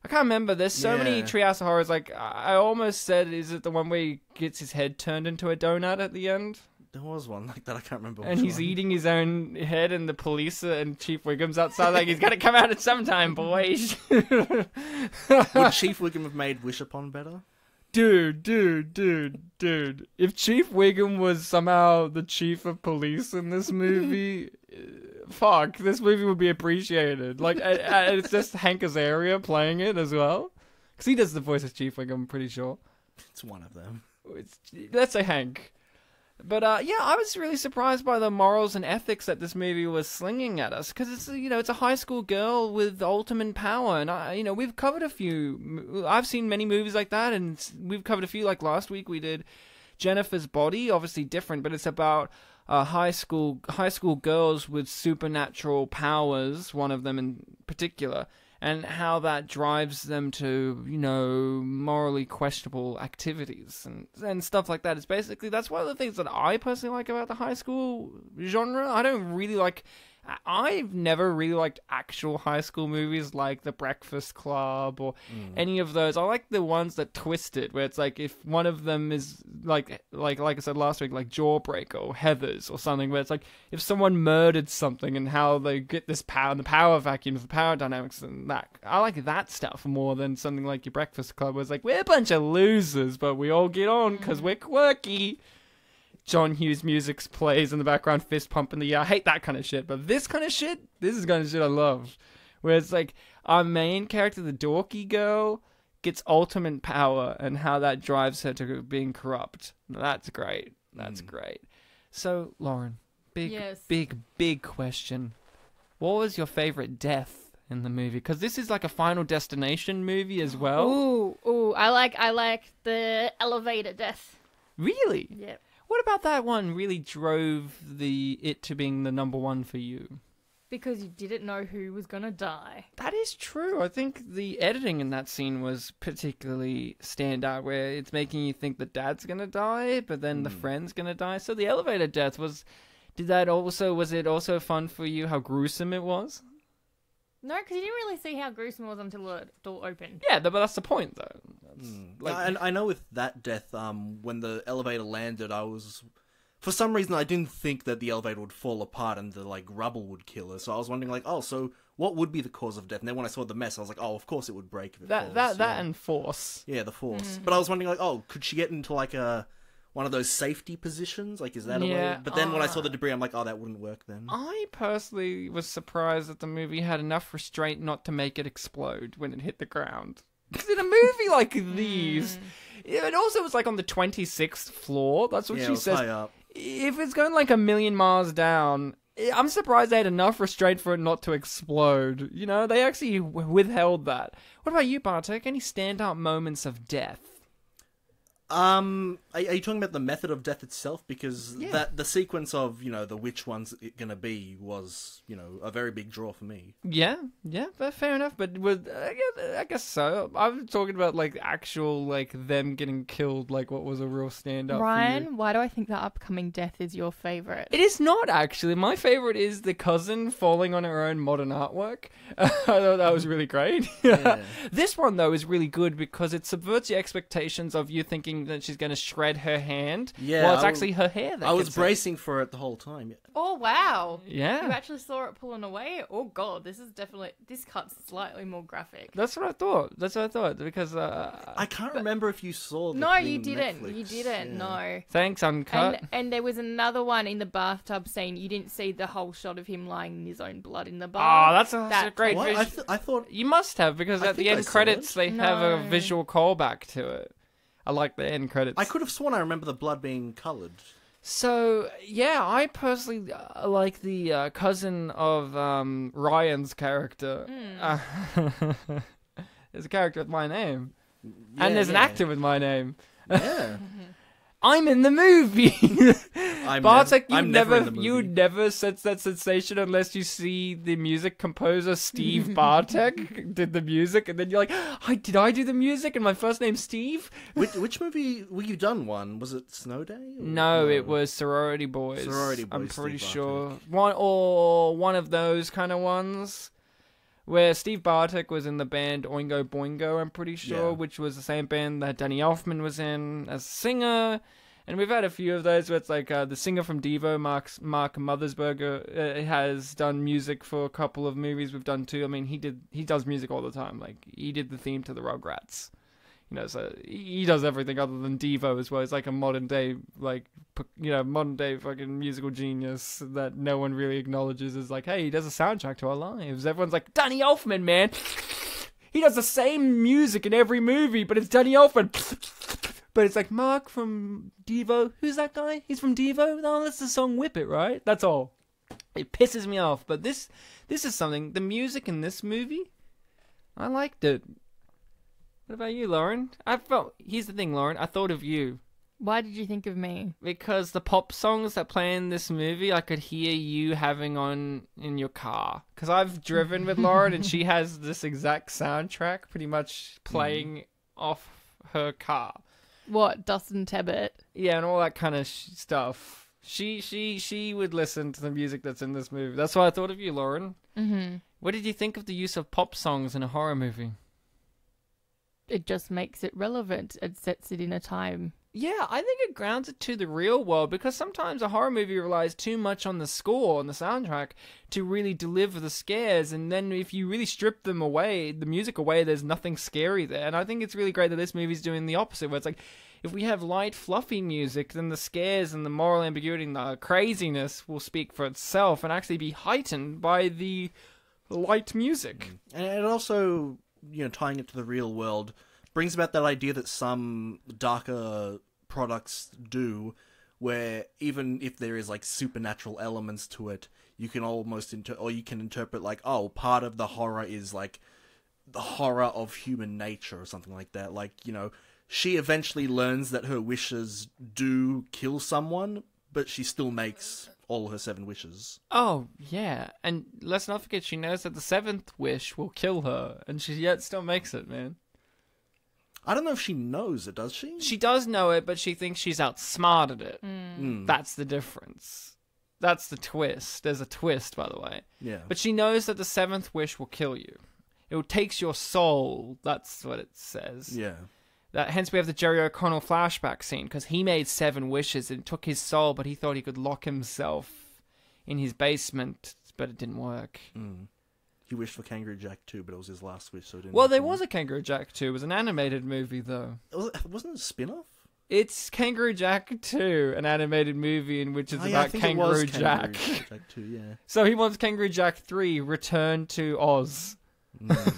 I can't remember. There's so many Treehouse of Horrors. Like, I almost said, is it the one where he gets his head turned into a donut at the end? There was one like that. I can't remember. And he's eating his own head, and the police and Chief Wiggum's outside like, he's got to come out at some time, boys. Would Chief Wiggum have made Wish Upon better? Dude. If Chief Wiggum was somehow the chief of police in this movie, fuck, this movie would be appreciated. Like, it's just Hank Azaria playing it as well. Because he does the voice of Chief Wiggum, I'm pretty sure. It's one of them. Let's say Hank. But yeah, I was really surprised by the morals and ethics that this movie was slinging at us, because it's, you know, it's a high school girl with ultimate power, and you know, we've covered a few. I've seen many movies like that, and we've covered a few. Like last week, we did Jennifer's Body, obviously different, but it's about high school girls with supernatural powers. One of them in particular. And how that drives them to, you know, morally questionable activities and stuff like that. It's basically, that's one of the things that I personally like about the high school genre. I've never really liked actual high school movies like The Breakfast Club or any of those. I like the ones that twist it, where it's like if one of them is like I said last week, like Jawbreaker or Heathers or something, where it's like if someone murdered something and how they get this power and the power vacuums, the power dynamics and that. I like that stuff more than something like Your Breakfast Club, where it's like we're a bunch of losers, but we all get on because we're quirky. John Hughes music plays in the background, fist pump in the air. I hate that kind of shit, but this kind of shit, this is the kind of shit I love. Where it's like our main character, the dorky girl, gets ultimate power and how that drives her to being corrupt. That's great. That's great. So, Lauren, big question. What was your favorite death in the movie? Because this is like a Final Destination movie as well. Ooh, I like the elevator death. Really? Yep. What about that one really drove it to being the number one for you? Because you didn't know who was gonna die. That is true. I think the editing in that scene was particularly standout, where it's making you think the dad's gonna die, but then the friend's gonna die. So the elevator death was it also fun for you how gruesome it was? No, because you didn't really see how gruesome it was until the door opened. Yeah, but that's the point, though. And I know with that death, when the elevator landed, for some reason, I didn't think that the elevator would fall apart and the rubble would kill her. So I was wondering, so what would be the cause of death? And then when I saw the mess, I was like, oh, of course it would break if it falls. That and force. Yeah, the force. But I was wondering, could she get into one of those safety positions? Is that a way? But then when I saw the debris, I'm like, oh, that wouldn't work then. I personally was surprised that the movie had enough restraint not to make it explode when it hit the ground. Because in a movie like these, it also was on the 26th floor. That's what she says. High up. If it's going a million miles down, I'm surprised they had enough restraint for it not to explode. You know, they actually withheld that. What about you, Bartek? Any standout moments of death? Are you talking about the method of death itself? Because the sequence of, the which one's it gonna be was, a very big draw for me. Yeah, but fair enough. But I guess so. I'm talking about actual them getting killed. What was a real standout? Ryan, for you? why do I think the upcoming death is your favorite? It is not actually. My favorite is the cousin falling on her own modern artwork. I thought that was really great. Yeah. This one though is really good because it subverts your expectations of you thinking that she's going to shred her hand. Yeah, well, it's actually her hair that I was gets bracing for it the whole time. Oh, wow. Yeah. You actually saw it pulling away? Oh, God, this cut's slightly more graphic. That's what I thought. Because... I can't remember if you saw the No, thing you didn't. Netflix. You didn't, Yeah. no. Thanks, Uncut. And there was another one in the bathtub scene. You didn't see the whole shot of him lying in his own blood in the Oh, bath. that's a great What? visual. I thought... You must have, because I at the think I end saw credits, it. they have a No. visual callback to it. I like the end credits. I could have sworn I remember the blood being coloured. So, yeah, I personally like the cousin of Ryan's character. There's a character with my name. And there's an actor with my name. Yeah. I'm in the movie. Bartek, I'm never in the movie. you never sense that sensation unless you see the music composer Steve Bartek did the music, and then you're like, did I do the music? And my first name's Steve. Which movie were you done? One was it Snow Day? No, it was Sorority Boys. Sorority Boys, I'm pretty Steve sure one of those kind of ones. Where Steve Bartek was in the band Oingo Boingo, I'm pretty sure, which was the same band that Danny Elfman was in as a singer. And we've had a few of those where it's the singer from Devo, Mark Mothersberger, has done music for a couple of movies we've done too. I mean, he does music all the time. He did the theme to the Rugrats. So he does everything other than Devo as well. He's a modern day, fucking musical genius that no one really acknowledges as hey, he does a soundtrack to our lives. Everyone's like, Danny Elfman, man. He does the same music in every movie, but it's Danny Elfman. But it's like, Mark from Devo. Who's that guy? He's from Devo? Oh, that's the song Whip It, right? That's all. It pisses me off. But this is something. The music in this movie, I liked it. What about you, Lauren? Here's the thing, Lauren. I thought of you. Why did you think of me? Because the pop songs that play in this movie, I could hear you having on in your car. Because I've driven with Lauren, and she has this exact soundtrack pretty much playing off her car. What, Dustin Tebbit? Yeah, and all that kind of stuff. She would listen to the music that's in this movie. That's why I thought of you, Lauren. Mm-hmm. What did you think of the use of pop songs in a horror movie? It just makes it relevant. It sets it in a time. Yeah, I think it grounds it to the real world, because sometimes a horror movie relies too much on the score and the soundtrack to really deliver the scares, and then if you really strip them away, the music away, there's nothing scary there. And I think it's really great that this movie's doing the opposite, where it's like, if we have light, fluffy music, then the scares and the moral ambiguity and the craziness will speak for itself and actually be heightened by the light music. And it also, tying it to the real world, brings about that idea that some darker products do, where even if there is like supernatural elements to it, you can almost interpret like, oh, part of the horror is like the horror of human nature or something like that. Like, she eventually learns that her wishes do kill someone, but she still makes all her 7 wishes. Oh, yeah. And let's not forget, she knows that the 7th wish will kill her, and she yet still makes it, man. I don't know if she knows it, does she? She does know it, but she thinks she's outsmarted it. That's the difference. That's the twist. There's a twist, by the way. Yeah. But she knows that the 7th wish will kill you. It takes your soul. That's what it says. Yeah. Hence we have the Jerry O'Connell flashback scene, because he made 7 wishes and took his soul, but he thought he could lock himself in his basement, but it didn't work. He wished for Kangaroo Jack too, but it was his last wish, so it didn't. Well, there was a Kangaroo Jack 2. It was an animated movie, though. Wasn't it a spin-off? It's Kangaroo Jack 2, an animated movie in which it's about Kangaroo Jack. Jack 2, yeah. So he wants Kangaroo Jack 3, Return to Oz.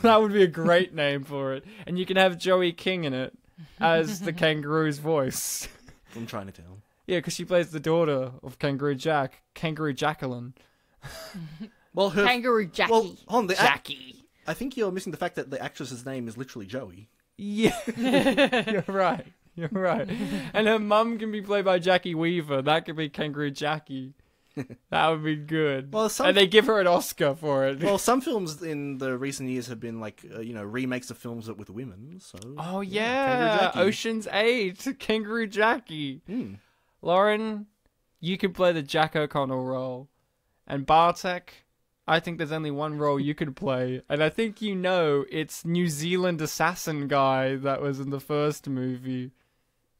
That would be a great name for it. And you can have Joey King in it as the kangaroo's voice. From Chinatown. Yeah, because she plays the daughter of Kangaroo Jack, Kangaroo Jacqueline. Well, Kangaroo Jackie. Well, hold on, Jackie. I think you're missing the fact that the actress's name is literally Joey. Yeah, you're right. You're right. And her mum can be played by Jackie Weaver. That could be Kangaroo Jackie. That would be good. Well, and they give her an Oscar for it. Well, some films in the recent years have been like, remakes of films with women. So. Oh yeah, Ocean's 8, Kangaroo Jackie. Lauren, you could play the Jack O'Connell role, and Bartek, I think there's only one role you could play, and I think it's New Zealand assassin guy that was in the first movie.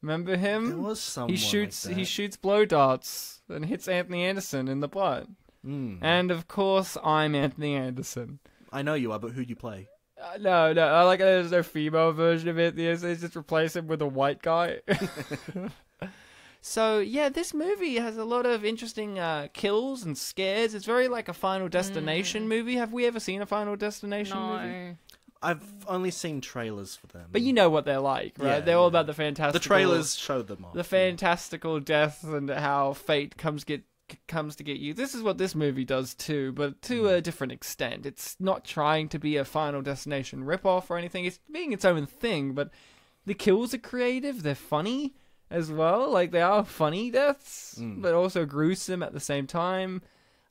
Remember him? There was someone he shoots like that. He shoots blow darts and hits Anthony Anderson in the butt. And of course, I'm Anthony Anderson. I know you are, but who do you play? No, I like there's no female version of it. They just replace him with a white guy. So, yeah, this movie has a lot of interesting kills and scares. It's very like a Final Destination movie. Have we ever seen a Final Destination movie? I've only seen trailers for them. But you know what they're like, right? Yeah, they're all about the fantastical... The trailers showed them off. The fantastical death and how fate comes to get you. This is what this movie does too, but to a different extent. It's not trying to be a Final Destination ripoff or anything. It's being its own thing, but the kills are creative. They're funny as well. Like, they are funny deaths, but also gruesome at the same time.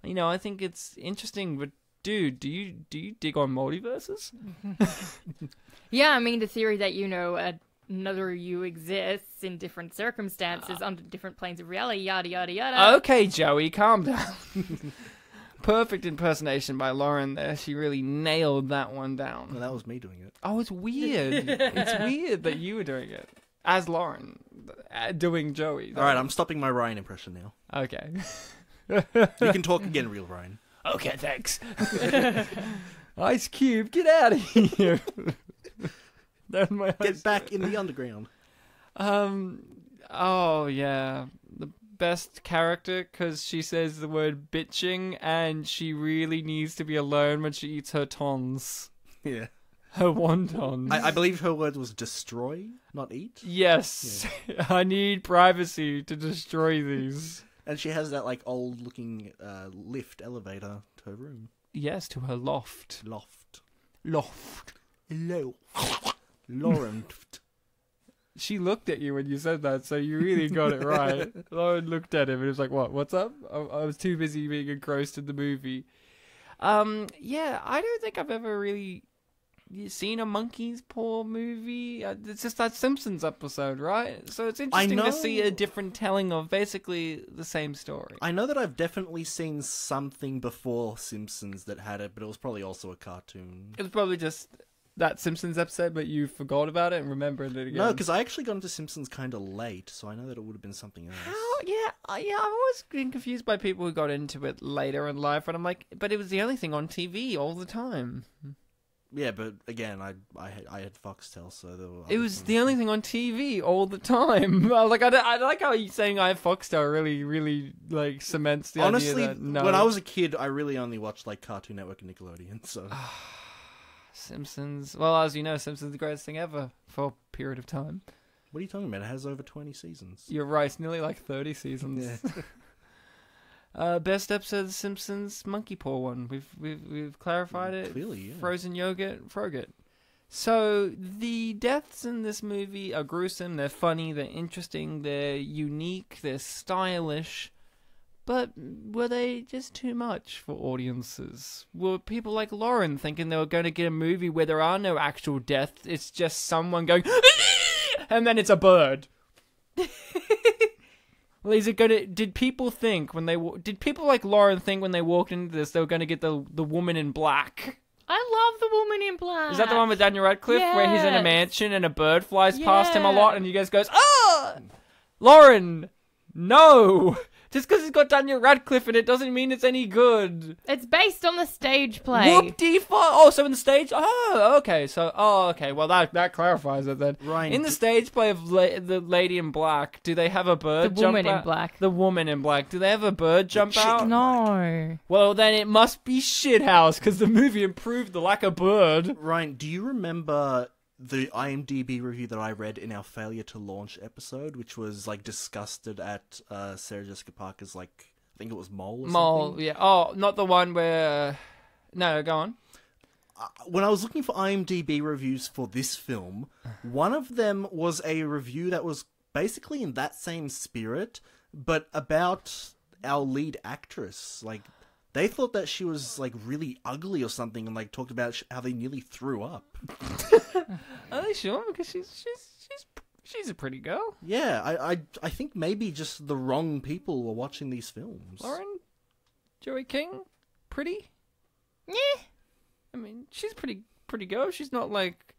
I think it's interesting, but dude, do you dig on multiverses? Yeah, I mean, the theory that, another you exists in different circumstances under different planes of reality, yada, yada, yada. Okay, Joey, calm down. Perfect impersonation by Lauren there. She really nailed that one down. No, that was me doing it. Oh, it's weird. It's weird that you were doing it. As Lauren, doing Joey. All right, I'm stopping my Ryan impression now. Okay. You can talk again, real Ryan. Okay, thanks. Ice Cube, get out of here. Get back in the underground. Oh, yeah. The best character, because she says the word bitching, and she really needs to be alone when she eats her tons. Yeah. her wontons. I believe her word was destroy, not eat. Yes. Yeah. I need privacy to destroy these. And she has that like old looking lift elevator to her room. Yes, to her loft. Loft. Loft. Lauren. She looked at you when you said that, so you really got it right. Lauren looked at him and was like, "What? What's up?" I was too busy being engrossed in the movie. Yeah, I don't think I've ever really seen a monkey's paw movie. It's just that Simpsons episode, right? So it's interesting to see a different telling of basically the same story. I know that I've definitely seen something before Simpsons that had it, but it was probably also a cartoon. It was probably just that Simpsons episode, but you forgot about it and remembered it again. No, because I actually got into Simpsons kind of late, so I know that it would have been something else. How? Yeah, I've always been confused by people who got into it later in life, and I'm like, but it was the only thing on TV all the time. Yeah, but again, I had Foxtel, so there were it was the only thing on TV all the time. I like how you saying I have Foxtel really like cements the honestly, idea that no. When I was a kid, I really only watched like Cartoon Network and Nickelodeon. So Simpsons. Well, as you know, Simpsons is the greatest thing ever for a period of time. What are you talking about? It has over 20 seasons. You're right. It's nearly like 30 seasons. Yeah. Best episode of The Simpsons, Monkey Paw one. We've clarified it. Clearly, yeah. Frozen yogurt, Frogut. So the deaths in this movie are gruesome. They're funny. They're interesting. They're unique. They're stylish. But were they just too much for audiences? Were people like Lauren thinking they were going to get a movie where there are no actual deaths? It's just someone going, and then it's a bird. Well, is it going to? Did people think when they? Did people like Lauren think when they walked into this they were going to get the woman in black? I love the Woman in Black. Is that the one with Daniel Radcliffe where he's in a Yes. mansion and a bird flies past him a Yeah. lot and you guys goes, ah, Lauren, no. Just because it's got Daniel Radcliffe in it doesn't mean it's any good. It's based on the stage play. Whoop-de-fuck. Oh, so in the stage... Oh, okay. So, okay. Well, that clarifies it then. Ryan, In the stage play of the Lady in Black, do they have a bird The jump Woman in out? Black. The Woman in Black. Do they have a bird jump chick out? in No. Well, then it must be Shithouse, because the movie improved the lack of bird. Ryan, do you remember the IMDb review that I read in our failure to launch episode, which was like disgusted at Sarah Jessica Parker's like, I think it was Mole or Mole, something? yeah. Oh, not the one where... No, go on. When I was looking for IMDb reviews for this film, one of them was a review that was basically in that same spirit, but about our lead actress. Like, they thought that she was like really ugly or something, and like talked about how they nearly threw up. Are they sure? Because she's a pretty girl. Yeah, I think maybe just the wrong people were watching these films. Lauren? Joey King? Pretty? Yeah. I mean, she's pretty girl. She's not like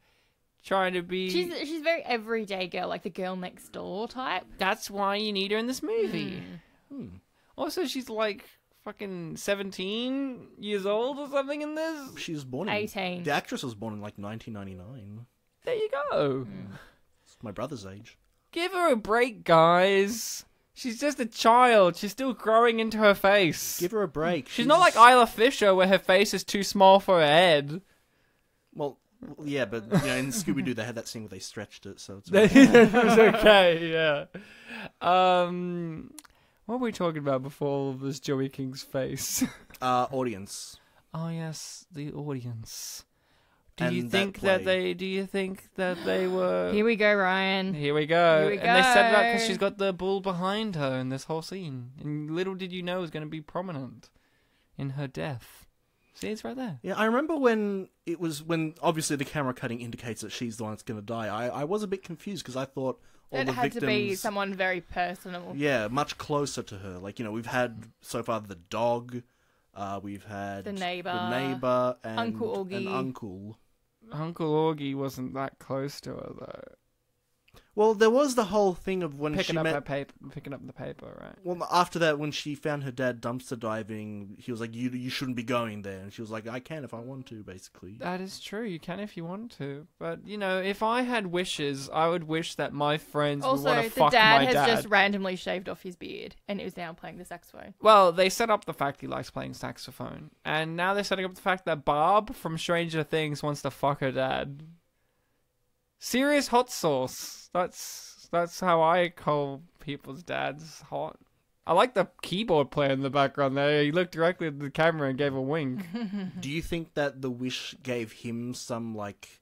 trying to be. She's very everyday girl, like the girl next door type. That's why you need her in this movie. Hmm. Also, she's like fucking 17 years old or something in this. She was born in 18. The actress was born in like 1999. There you go. It's my brother's age. Give her a break, guys. She's just a child. She's still growing into her face. Give her a break. She's not like Isla Fisher, where her face is too small for her head. Well, yeah, but you know, in Scooby Doo they had that scene where they stretched it, so it's It was okay, yeah. What were we talking about before all of this Joey King's face? audience. Oh yes, the audience. Do And you that think that play. they were? Here we go, Ryan. Here we go. Here we And they said that go. because she's got the bull behind her in this whole scene, and little did you know it was going to be prominent in her death. See, it's right there. Yeah, I remember when obviously the camera cutting indicates that she's the one that's going to die. I was a bit confused because I thought all It the had victims. to be someone very personal. Yeah, much closer to her. Like, you know, we've had so far the dog, we've had The neighbour. and Uncle Augie. and Uncle. Uncle Augie wasn't that close to her though. Well, there was the whole thing of when Picking she up met... the paper, right? Well, after that, when she found her dad dumpster diving, he was like, you shouldn't be going there. And she was like, I can if I want to, basically. That is true. You can if you want to. But, if I had wishes, I would wish that my friends would want to fuck my dad. Also, the dad has just randomly shaved off his beard and is now playing the saxophone. Well, they set up the fact he likes playing saxophone. And now they're setting up the fact that Barb from Stranger Things wants to fuck her dad. Serious hot sauce. That's how I call people's dads hot. I like the keyboard player in the background there. He looked directly at the camera and gave a wink. Do you think that the wish gave him some, like...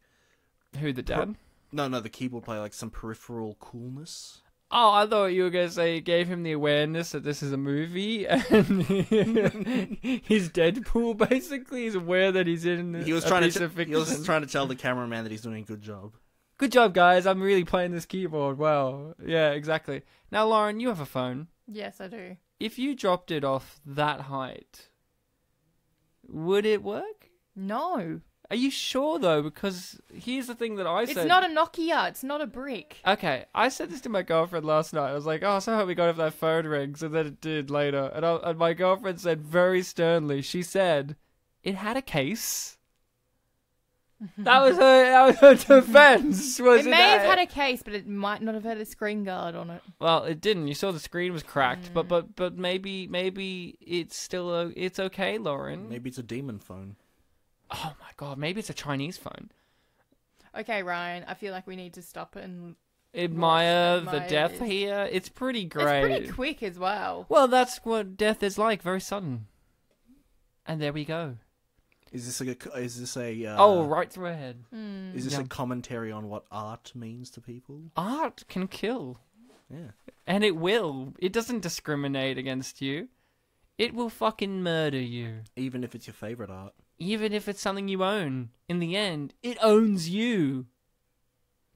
Who, the dad? No, the keyboard player, like some peripheral coolness? Oh, I thought you were going to say it gave him the awareness that this is a movie and he's Deadpool, basically. He's aware that he's in He was a trying piece to of fiction. He was trying to tell the cameraman that he's doing a good job. Good job, guys. I'm really playing this keyboard well. Yeah, exactly. Now, Lauren, you have a phone. Yes, I do. If you dropped it off that height, would it work? No. Are you sure, though? Because here's the thing that I said. It's not a Nokia. It's not a brick. Okay, I said this to my girlfriend last night. I was like, oh, so I hope we got if that phone rings. And then it did later. And my girlfriend said very sternly, she said, it had a case. That was her defense. It may have had a case, but it might not have had a screen guard on it. Well, it didn't. You saw the screen was cracked, but maybe it's still it's okay, Lauren. Maybe it's a demon phone. Oh my god, maybe it's a Chinese phone. Okay, Ryan, I feel like we need to stop and admire the death here. It's pretty great. It's pretty quick as well. Well, that's what death is like, very sudden. And there we go. Is this a right through her head. Is this a commentary on what art means to people? Art can kill. Yeah. And it will. It doesn't discriminate against you. It will fucking murder you. Even if it's your favorite art. Even if it's something you own. In the end, it owns you.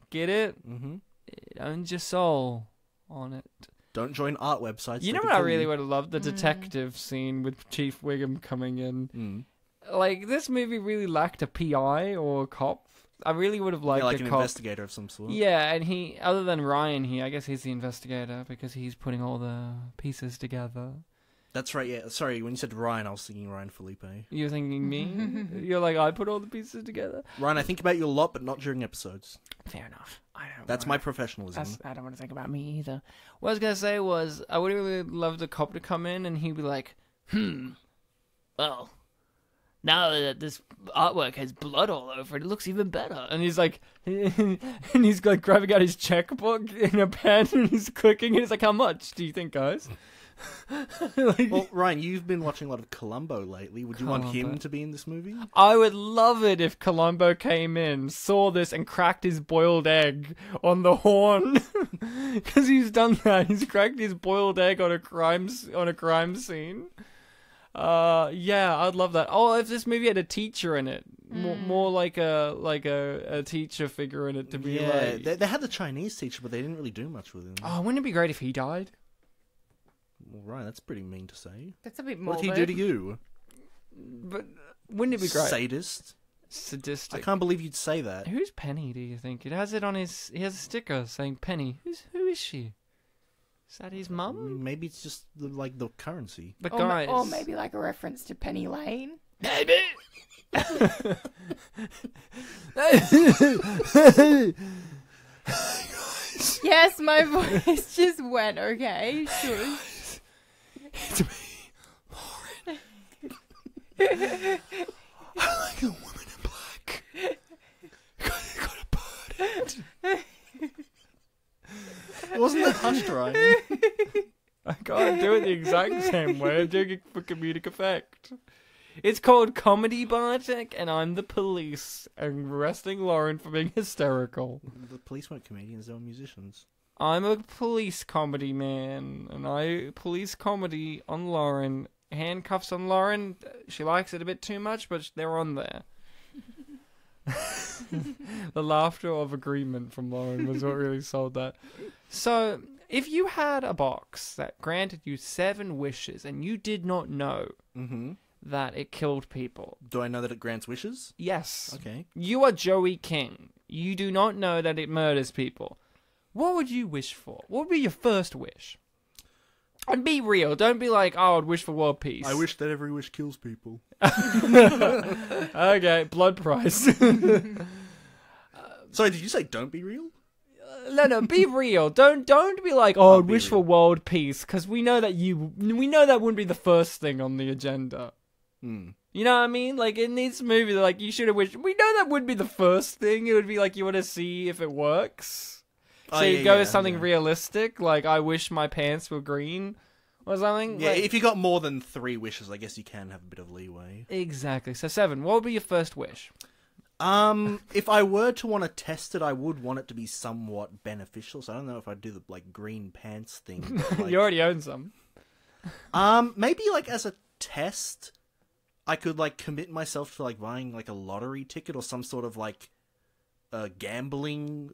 Get it? Mm-hmm. It owns your soul on it. Don't join art websites. You know what I really would have loved? The detective scene with Chief Wiggum coming in. Like, this movie really lacked a PI or a cop. I really would have liked like a an cop. investigator of some sort. Yeah, and he, other than Ryan here, I guess he's the investigator because he's putting all the pieces together. That's right, yeah. Sorry, when you said Ryan, I was thinking Ryan Phillippe. You're thinking me? You're like, I put all the pieces together? Ryan, I think about you a lot, but not during episodes. Fair enough. That's my professionalism. I don't want to think about me either. What I was going to say was, I would really love the cop to come in and he'd be like, well, now that this artwork has blood all over it, it looks even better. And he's like, and he's like grabbing out his checkbook in a pen and he's clicking and he's like, how much do you think, guys? Well, Ryan, you've been watching a lot of Columbo lately. Would you want him to be in this movie? I would love it if Columbo came in, saw this, and cracked his boiled egg on the horn. Because he's done that. He's cracked his boiled egg on a crime scene. Yeah, I'd love that. Oh, if this movie had a teacher in it, more like a teacher figure in it to be like. They had the Chinese teacher, but they didn't really do much with him. Oh, wouldn't it be great if he died? Well, Ryan, that's pretty mean to say. That's a bit more. What did he do to you? But wouldn't it be great? Sadistic. I can't believe you'd say that. Who's Penny, do you think? It has it on his... He has a sticker saying Penny. Who is she? Is that his mum? Maybe it's just the currency. But guys... Or maybe like a reference to Penny Lane. Maybe! Yes, my voice just went, okay? Sure. It's me, Lauren. I like a woman in black. Got a bird. Wasn't that Hush, Ryan? I can't do it the exact same way. I'm doing it for comedic effect. It's called Comedy, Bartek, and I'm the police, and arresting Lauren for being hysterical. The police weren't comedians, they were musicians. I'm a police comedy man, and I police comedy on Lauren. Handcuffs on Lauren. She likes it a bit too much, but they're on there. The laughter of agreement from Lauren was what really sold that. So, if you had a box that granted you 7 wishes, and you did not know that it killed people. Do I know that it grants wishes? Yes. Okay. You are Joey King. You do not know that it murders people. What would you wish for? What would be your first wish? And be real. Don't be like, oh, I'd wish for world peace. I wish that every wish kills people. Okay, blood price. Sorry, did you say don't be real? No, be real. Don't be like, oh, I'd be wish for real. world peace, because we know that wouldn't be the first thing on the agenda. Hmm. You know what I mean? Like, in this movie, they're like, you should have wished. We know that would be the first thing. It would be like, you want to see if it works. So you go with something realistic, like, I wish my pants were green, or something. Yeah, like, if you got more than 3 wishes, I guess you can have a bit of leeway. Exactly. So 7, what would be your first wish? If I were to want to test it, I would want it to be somewhat beneficial. So I don't know if I'd do the like green pants thing. But, like, You already own some. maybe like as a test, I could like commit myself to like buying like a lottery ticket or some sort of like gambling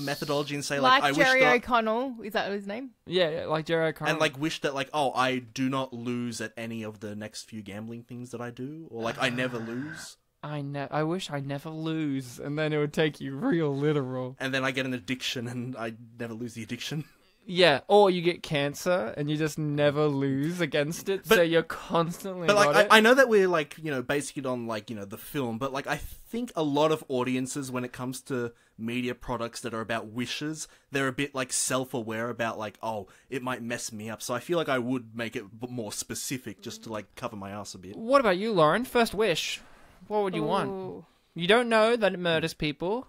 methodology and say like I wish Jerry that O'Connell, is that his name? Yeah, like Jerry O'Connell. and like wish that like I do not lose at any of the next few gambling things that I do, or like I never lose. I wish I never lose, and then it would take you real literal. And then I get an addiction and I never lose the addiction. Yeah, or you get cancer and you just never lose against it, so you're constantly. But like got it. I know that we're like, you know, basing it on like, you know, the film, but like I think a lot of audiences when it comes to media products that are about wishes, they're a bit like self-aware about like, oh, it might mess me up. So I feel like I would make it more specific just to like cover my ass a bit. What about you, Lauren? First wish. What would you want? Ooh. You don't know that it murders people.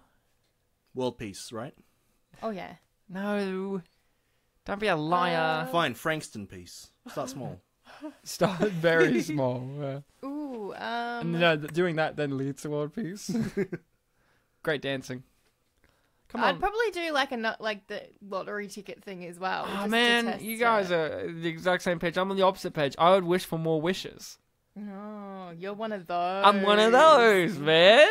World peace, right? Oh, yeah. No. Don't be a liar. Fine, Frankston peace. Start small. Start very small. Ooh, And no, doing that then leads to world peace. Great dancing. Come on. I'd probably do like the lottery ticket thing as well. just Oh to man, test you guys it. are the exact same page. I'm on the opposite page. I would wish for more wishes. No, you're one of those. I'm one of those, man.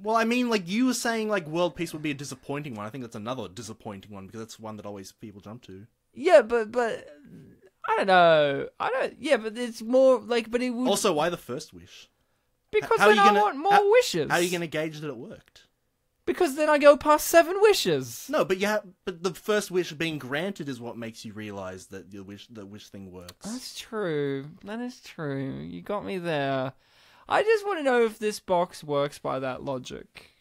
Well, I mean, like you were saying, like world peace would be a disappointing one. I think that's another disappointing one because that's one that always people jump to. Yeah, but I don't know. Yeah, but it's more like. But it would Also, why the first wish? because how are then you I gonna- want more wishes. How are you going to gauge that it worked? Because then I go past 7 wishes. No, but but the first wish being granted is what makes you realize that the wish thing works. That's true. That is true. You got me there. I just want to know if this box works by that logic.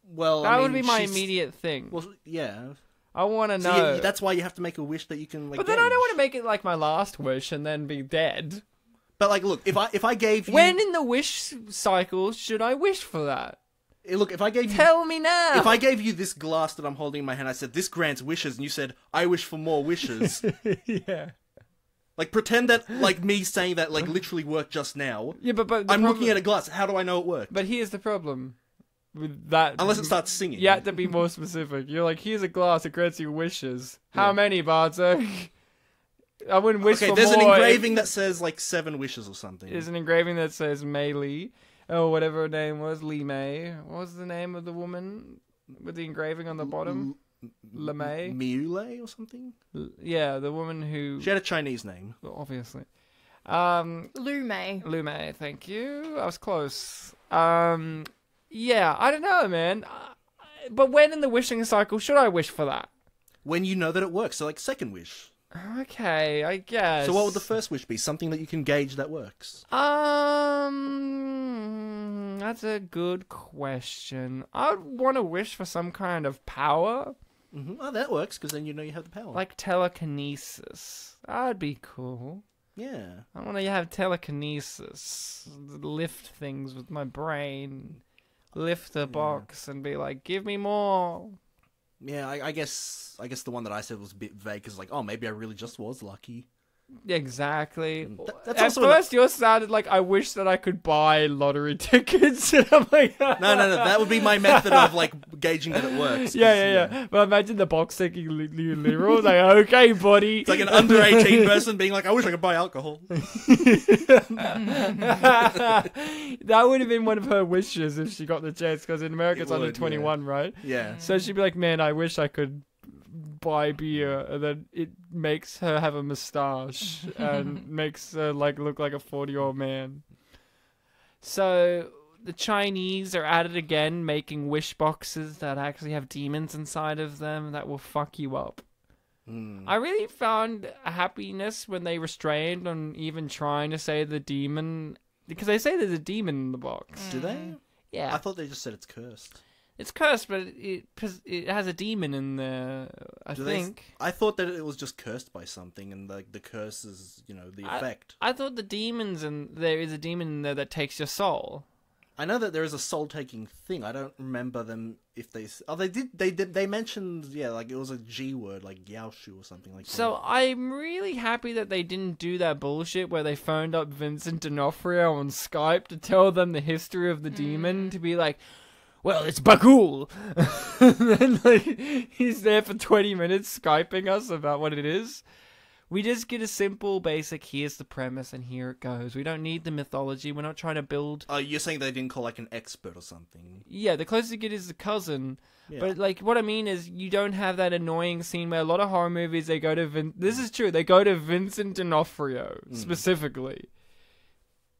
Well, That I would mean, be my she's- immediate thing. Well, yeah. I want to So know. that's why you have to make a wish that you can. Like, But then I don't gauge. want to make it like my last wish and then be dead. But like, look, if I gave you When in the wish cycle should I wish for that? look, if I gave you Tell me now. if I gave you this glass that I'm holding in my hand, I said this grants wishes, and you said I wish for more wishes. Yeah. Like pretend that like me saying that like literally worked just now. Yeah, but I'm looking at a glass. How do I know it worked? But here's the problem with that. Unless it starts singing. You have to be more specific. You're like, here's a glass, it grants you wishes. How many, Bartek? I wouldn't wish Okay, for there's more. an engraving that says like 7 wishes or something. There's an engraving that says Mei Li. Oh, whatever her name was, Li Mei. What was the name of the woman with the engraving on the bottom? Le Mei? Miule or something? Yeah, the woman who... She had a Chinese name. Obviously. Lou May. Lu Mei, thank you. I was close. Yeah, I don't know, man. But when in the wishing cycle should I wish for that? When you know that it works. So like second wish. Okay, I guess. So what would the first wish be? Something that you can gauge that works. That's a good question. I'd want to wish for some kind of power, Oh, that works because then you know you have the power. like telekinesis. That'd be cool. yeah. I want to have telekinesis, lift things with my brain, lift the box and be like, give me more. Yeah, I guess the one that I said was a bit vague because like, oh, maybe I really just was lucky. Exactly. That's At also first, yours sounded like I wish that I could buy lottery tickets. And I'm like, No, that would be my method of like gauging that it works. 'cause, Yeah. But imagine the box taking literal. Like, okay, buddy. It's like an under 18 person being like, I wish I could buy alcohol. That would have been one of her wishes if she got the chance, because in America it's under would, 21, right? Yeah. So she'd be like, man, I wish I could buy beer, and then it makes her have a moustache and makes her like look like a 40-year-old man. So the Chinese are at it again, making wish boxes that actually have demons inside of them that will fuck you up. I really found a happiness when they restrained on even trying to say the demon, because they say there's a demon in the box. Do they? Yeah. I thought they just said it's cursed. It's cursed, but it has a demon in there, I think. I thought that it was just cursed by something, and the curse is, the effect. I thought the demons, and there is a demon in there that takes your soul. I know that there is a soul-taking thing. I don't remember them if they... Oh, they did. They mentioned, like it was a G word, like Yaoshu or something like that. So I'm really happy that they didn't do that bullshit where they phoned up Vincent D'Onofrio on Skype to tell them the history of the demon, to be like, well, it's Bakul. And then he's there for 20 minutes Skyping us about what it is. We just get a simple, basic, here's the premise and here it goes. We don't need the mythology. We're not trying to build... Oh, you're saying they didn't call an expert or something? Yeah, the closest you get is the cousin. Yeah. But, what I mean is you don't have that annoying scene where a lot of horror movies, they go to... This is true. They go to Vincent D'Onofrio, specifically,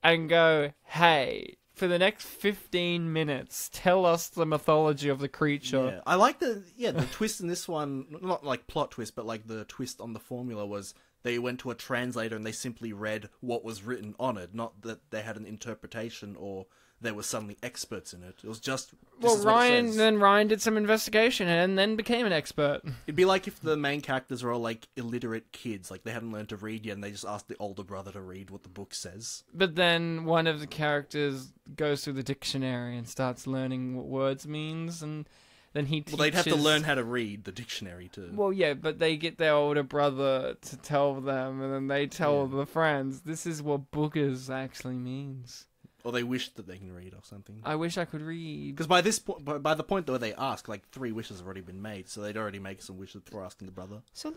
and go, hey... For the next 15 minutes, tell us the mythology of the creature. Yeah. I like the twist in this one, not like plot twist, but like the twist on the formula was they went to a translator and they simply read what was written on it, not that they had an interpretation or there were suddenly experts in it. It was just... Well, Ryan did some investigation and then became an expert. It'd be like if the main characters were all like illiterate kids, like they hadn't learned to read yet and they just asked the older brother to read what the book says. But then one of the characters goes through the dictionary and starts learning what words means, and then he teaches... Well, they'd have to learn how to read the dictionary too. Well, yeah, but they get their older brother to tell them, and then they tell the friends, this is what boogers actually means. Or they wish that they can read or something. I wish I could read. Because by this point, by the point where they ask, like 3 wishes have already been made, so they'd already make some wishes before asking the brother. So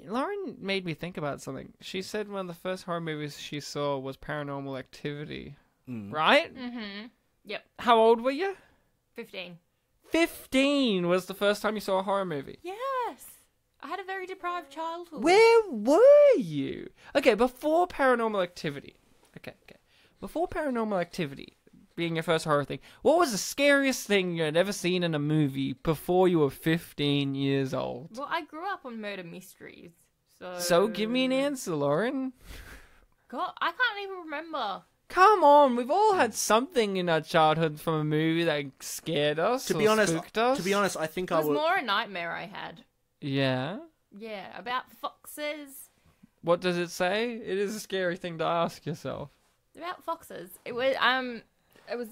Lauren made me think about something. She said one of the first horror movies she saw was Paranormal Activity. Right? Mm-hmm. Yep. How old were you? 15. 15 was the first time you saw a horror movie. Yes. I had a very deprived childhood. Where were you? Okay, before Paranormal Activity. Okay. Before Paranormal Activity, being your first horror thing, what was the scariest thing you had ever seen in a movie before you were 15 years old? Well, I grew up on murder mysteries, so... So give me an answer, Lauren. God, I can't even remember. Come on, we've all had something in our childhood from a movie that scared us spooked us. To be honest, I think it was more a nightmare I had. Yeah? Yeah, about foxes. What does it say? It is a scary thing to ask yourself. About foxes. It was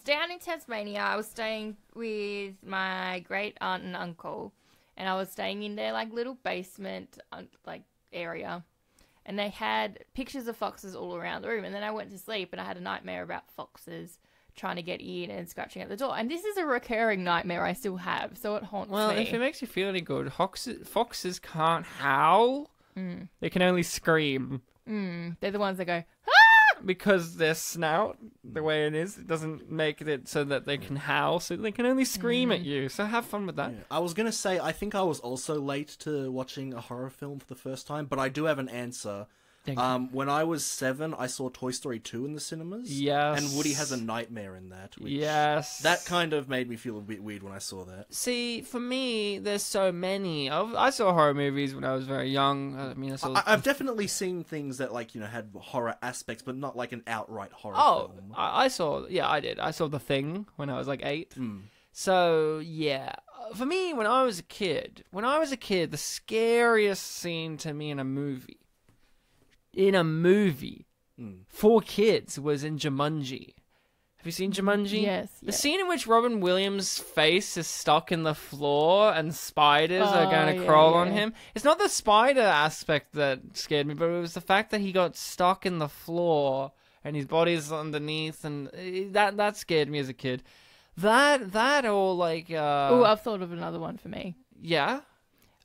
down in Tasmania. I was staying with my great aunt and uncle, and I was staying in their like little basement area, and they had pictures of foxes all around the room. And then I went to sleep, and I had a nightmare about foxes trying to get in and scratching at the door. And this is a recurring nightmare I still have, so it haunts me. Well, if it makes you feel any good, foxes can't howl. They can only scream. They're the ones that go, ah! Because their snout, the way it is, it doesn't make it so that they can howl, so they can only scream at you. So have fun with that. Yeah. I was going to say, I think I was also late to watching a horror film for the first time, but I do have an answer. When I was 7, I saw Toy Story 2 in the cinemas. Yes. And Woody has a nightmare in that. Yes. That kind of made me feel a bit weird when I saw that. See, for me, there's so many. I saw horror movies when I was very young. I mean, I've definitely seen things that, had horror aspects, but not like an outright horror film. I did. I saw The Thing when I was like 8. So, yeah. For me, when I was a kid, the scariest scene to me in a movie for kids was in Jumanji. Have you seen Jumanji? Yes. The scene in which Robin Williams' face is stuck in the floor and spiders are going to crawl on him. It's not the spider aspect that scared me, but it was the fact that he got stuck in the floor and his body's underneath, and that scared me as a kid. That or like... Oh, I've thought of another one for me. Yeah?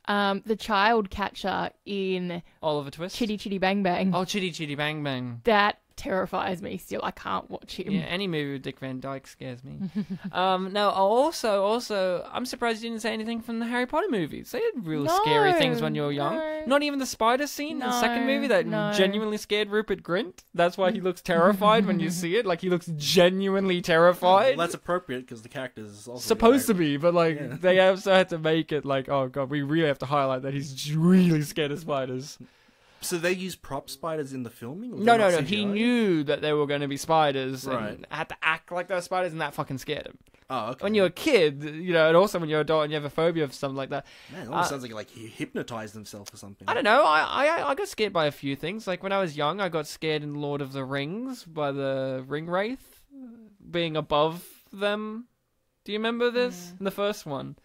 The child catcher in Oliver Twist? Chitty Chitty Bang Bang. Oh, Chitty Chitty Bang Bang. That terrifies me still. I can't watch him. Yeah, any movie with Dick Van Dyke scares me. No, also, I'm surprised you didn't say anything from the Harry Potter movies. They had real scary things when you were young. No. Not even the spider scene in the second movie that No. genuinely scared Rupert Grint. That's why he looks terrified when you see it. Like, he looks genuinely terrified. Well, that's appropriate because the character is also Supposed to be, but like they also had to make it like, oh god, we really have to highlight that he's really scared of spiders. So they use prop spiders in the filming? Or No. they're not He CGI? knew that there were going to be spiders Right. and had to act like those spiders, and that fucking scared him. Oh, okay. When you're a kid, and also when you're an adult and you have a phobia of something like that. Man, it almost sounds like he hypnotized himself or something. I don't know. I got scared by a few things. Like when I was young, I got scared in Lord of the Rings by the ring wraith being above them. Do you remember this? In the first one.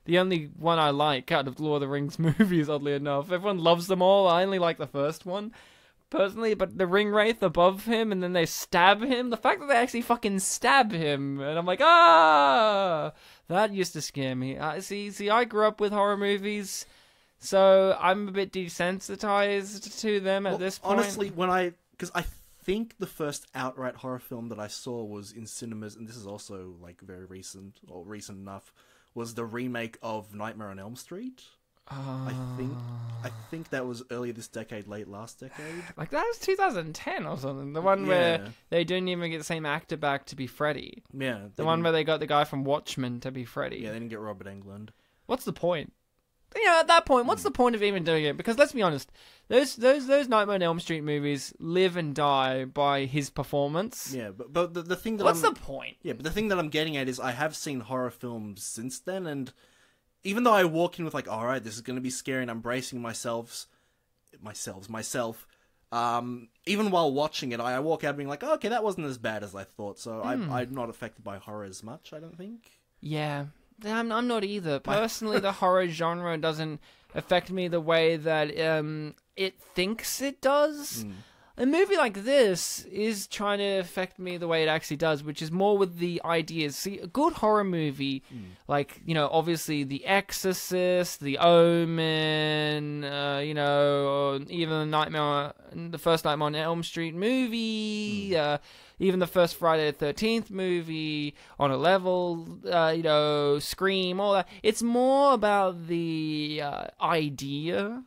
The only one I like out of Lord of the Rings movies, oddly enough. Everyone loves them all. I only like the first one, personally. But the ring wraith above him, and then they stab him. The fact that they actually fucking stab him, and I'm like, that used to scare me. See, I grew up with horror movies, so I'm a bit desensitized to them at this point. Honestly, because I think the first outright horror film that I saw was in cinemas, and this is also like very recent, or recent enough, was the remake of Nightmare on Elm Street. I think that was earlier this decade, late last decade. Like that was 2010 or something. The one where they didn't even get the same actor back to be Freddy. Yeah. The one where they got the guy from Watchmen to be Freddy. Yeah, they didn't get Robert Englund. What's the point? At that point, what's the point of even doing it? Because let's be honest, those Nightmare on Elm Street movies live and die by his performance. Yeah, but the thing that What's the point? Yeah, but the thing that I'm getting at is I have seen horror films since then, and even though I walk in with like, all right, this is going to be scary, and I'm bracing myself. Even while watching it, I walk out being like, oh, okay, that wasn't as bad as I thought. So I'm not affected by horror as much, I don't think. Yeah. I'm not either. Personally, the horror genre doesn't affect me the way that it thinks it does. A movie like this is trying to affect me the way it actually does, which is more with the ideas. See, a good horror movie, like, obviously The Exorcist, The Omen, or even the first Nightmare on Elm Street movie, even the first Friday the 13th movie, On a Level, Scream, all that. It's more about the idea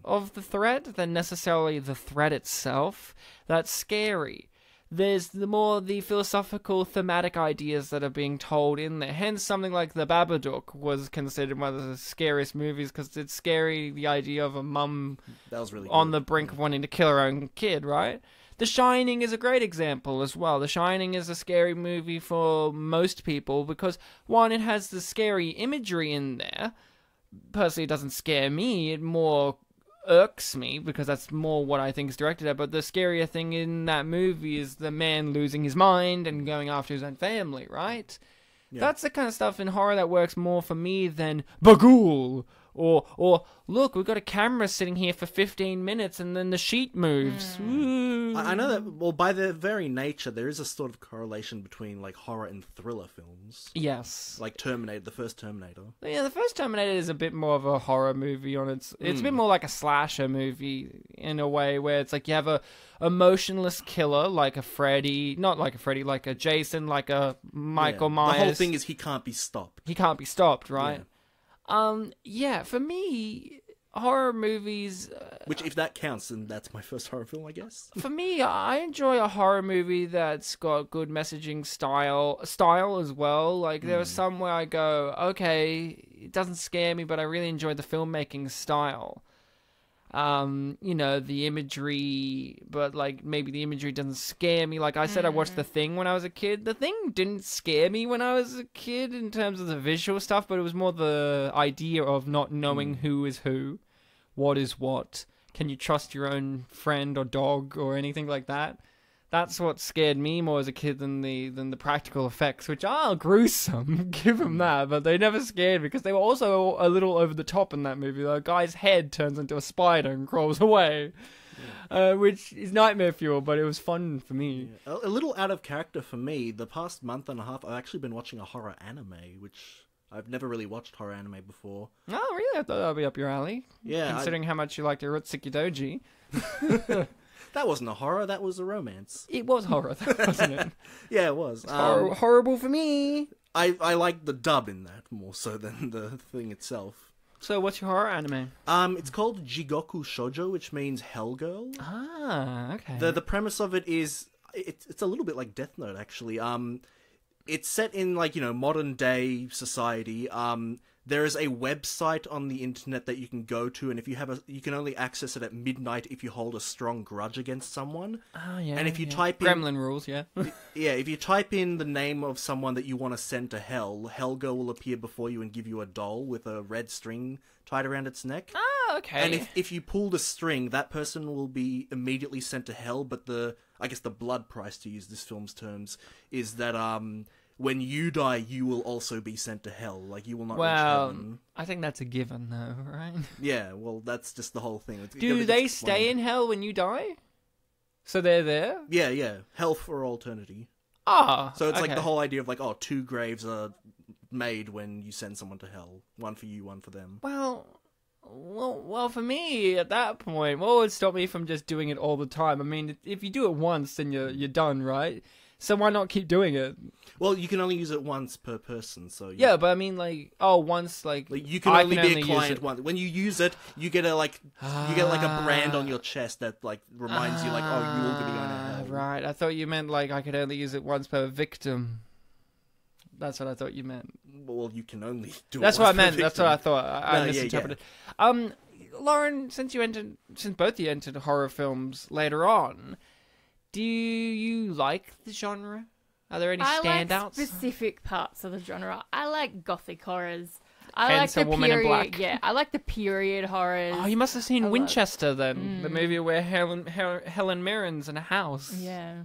of the threat than necessarily the threat itself. That's scary. There's the philosophical, thematic ideas that are being told in there. Hence, something like The Babadook was considered one of the scariest movies because it's scary, the idea of a mum that was really on good. the brink of wanting to kill her own kid, right? The Shining is a great example as well. The Shining is a scary movie for most people because, one, it has the scary imagery in there. Personally, it doesn't scare me. It more irks me because that's more what I think is directed at. But the scarier thing in that movie is the man losing his mind and going after his own family, right? Yeah. That's the kind of stuff in horror that works more for me than Bagul or look, we've got a camera sitting here for 15 minutes and then the sheet moves. I know that, well, by their very nature, there is a sort of correlation between, like, horror and thriller films. Yes. Like Terminator, the first Terminator. Yeah, the first Terminator is a bit more of a horror movie on its... It's a bit more like a slasher movie in a way where it's like you have a motionless killer like a Freddy... Not like a Freddy, like a Jason, like a Michael Myers. The whole thing is he can't be stopped. He can't be stopped, right? Yeah, for me, horror movies... Which, if that counts, then that's my first horror film, I guess. For me, I enjoy a horror movie that's got good messaging style as well. Like, there are some where I go, okay, it doesn't scare me, but I really enjoy the filmmaking style. The imagery, but, like, maybe the imagery doesn't scare me. Like I said, I watched The Thing when I was a kid. The Thing didn't scare me when I was a kid in terms of the visual stuff, but it was more the idea of not knowing who is who, what is what. Can you trust your own friend or dog or anything like that? That's what scared me more as a kid than the practical effects, which are gruesome, give them that, but they never scared me because they were also a little over the top in that movie. The guy's head turns into a spider and crawls away, which is nightmare fuel, but it was fun for me. Yeah. A little out of character for me, the past month and a half, I've actually been watching a horror anime, which... I've never really watched horror anime before. Oh, really? I thought that would be up your alley. Yeah. Considering how much you like to Urotsuki Doji. That wasn't a horror, that was a romance. It was horror, though, wasn't it? Yeah, it was. Horrible for me. I like the dub in that more so than the thing itself. So, what's your horror anime? It's called Jigoku Shoujo, which means Hell Girl. Ah, okay. The premise of it is it's a little bit like Death Note, actually. It's set in modern day society. There is a website on the internet that you can go to, and if you you can only access it at midnight if you hold a strong grudge against someone. Oh, yeah. And if you type in Gremlin rules, yeah. yeah, if you type in the name of someone that you want to send to hell, Hellgirl will appear before you and give you a doll with a red string tied around its neck. Oh, okay. And if you pull the string, that person will be immediately sent to hell, but I guess the blood price, to use this film's terms, is that when you die, you will also be sent to hell. Like, you will not reach heaven. I think that's a given, though, right? Yeah, well, that's just the whole thing. Do they stay in hell when you die? So they're there? Yeah. Hell for eternity. Ah, so it's okay. like the whole idea of two graves are made when you send someone to hell. One for you, one for them. Well, for me, at that point, what would stop me from just doing it all the time? I mean, if you do it once, then you're done, right? So why not keep doing it? Well, you can only use it once per person, so... Yeah, but I mean, once, you can only be a client once. When you use it, you get a brand on your chest that, reminds you, you will be going to hell. Right, I thought you meant, I could only use it once per victim. That's what I thought you meant. Well, you can only do That's it what I once per meant. victim. That's what I thought. I misinterpreted. Yeah. Lauren, since both you entered horror films later on, do you like the genre? Are there any standouts? I like specific parts of the genre. I like gothic horrors. I Hence like the Woman in period. Black. Yeah, I like the period horrors. Oh, you must have seen Winchester then, the movie where Helen Mirren's in a house. Yeah.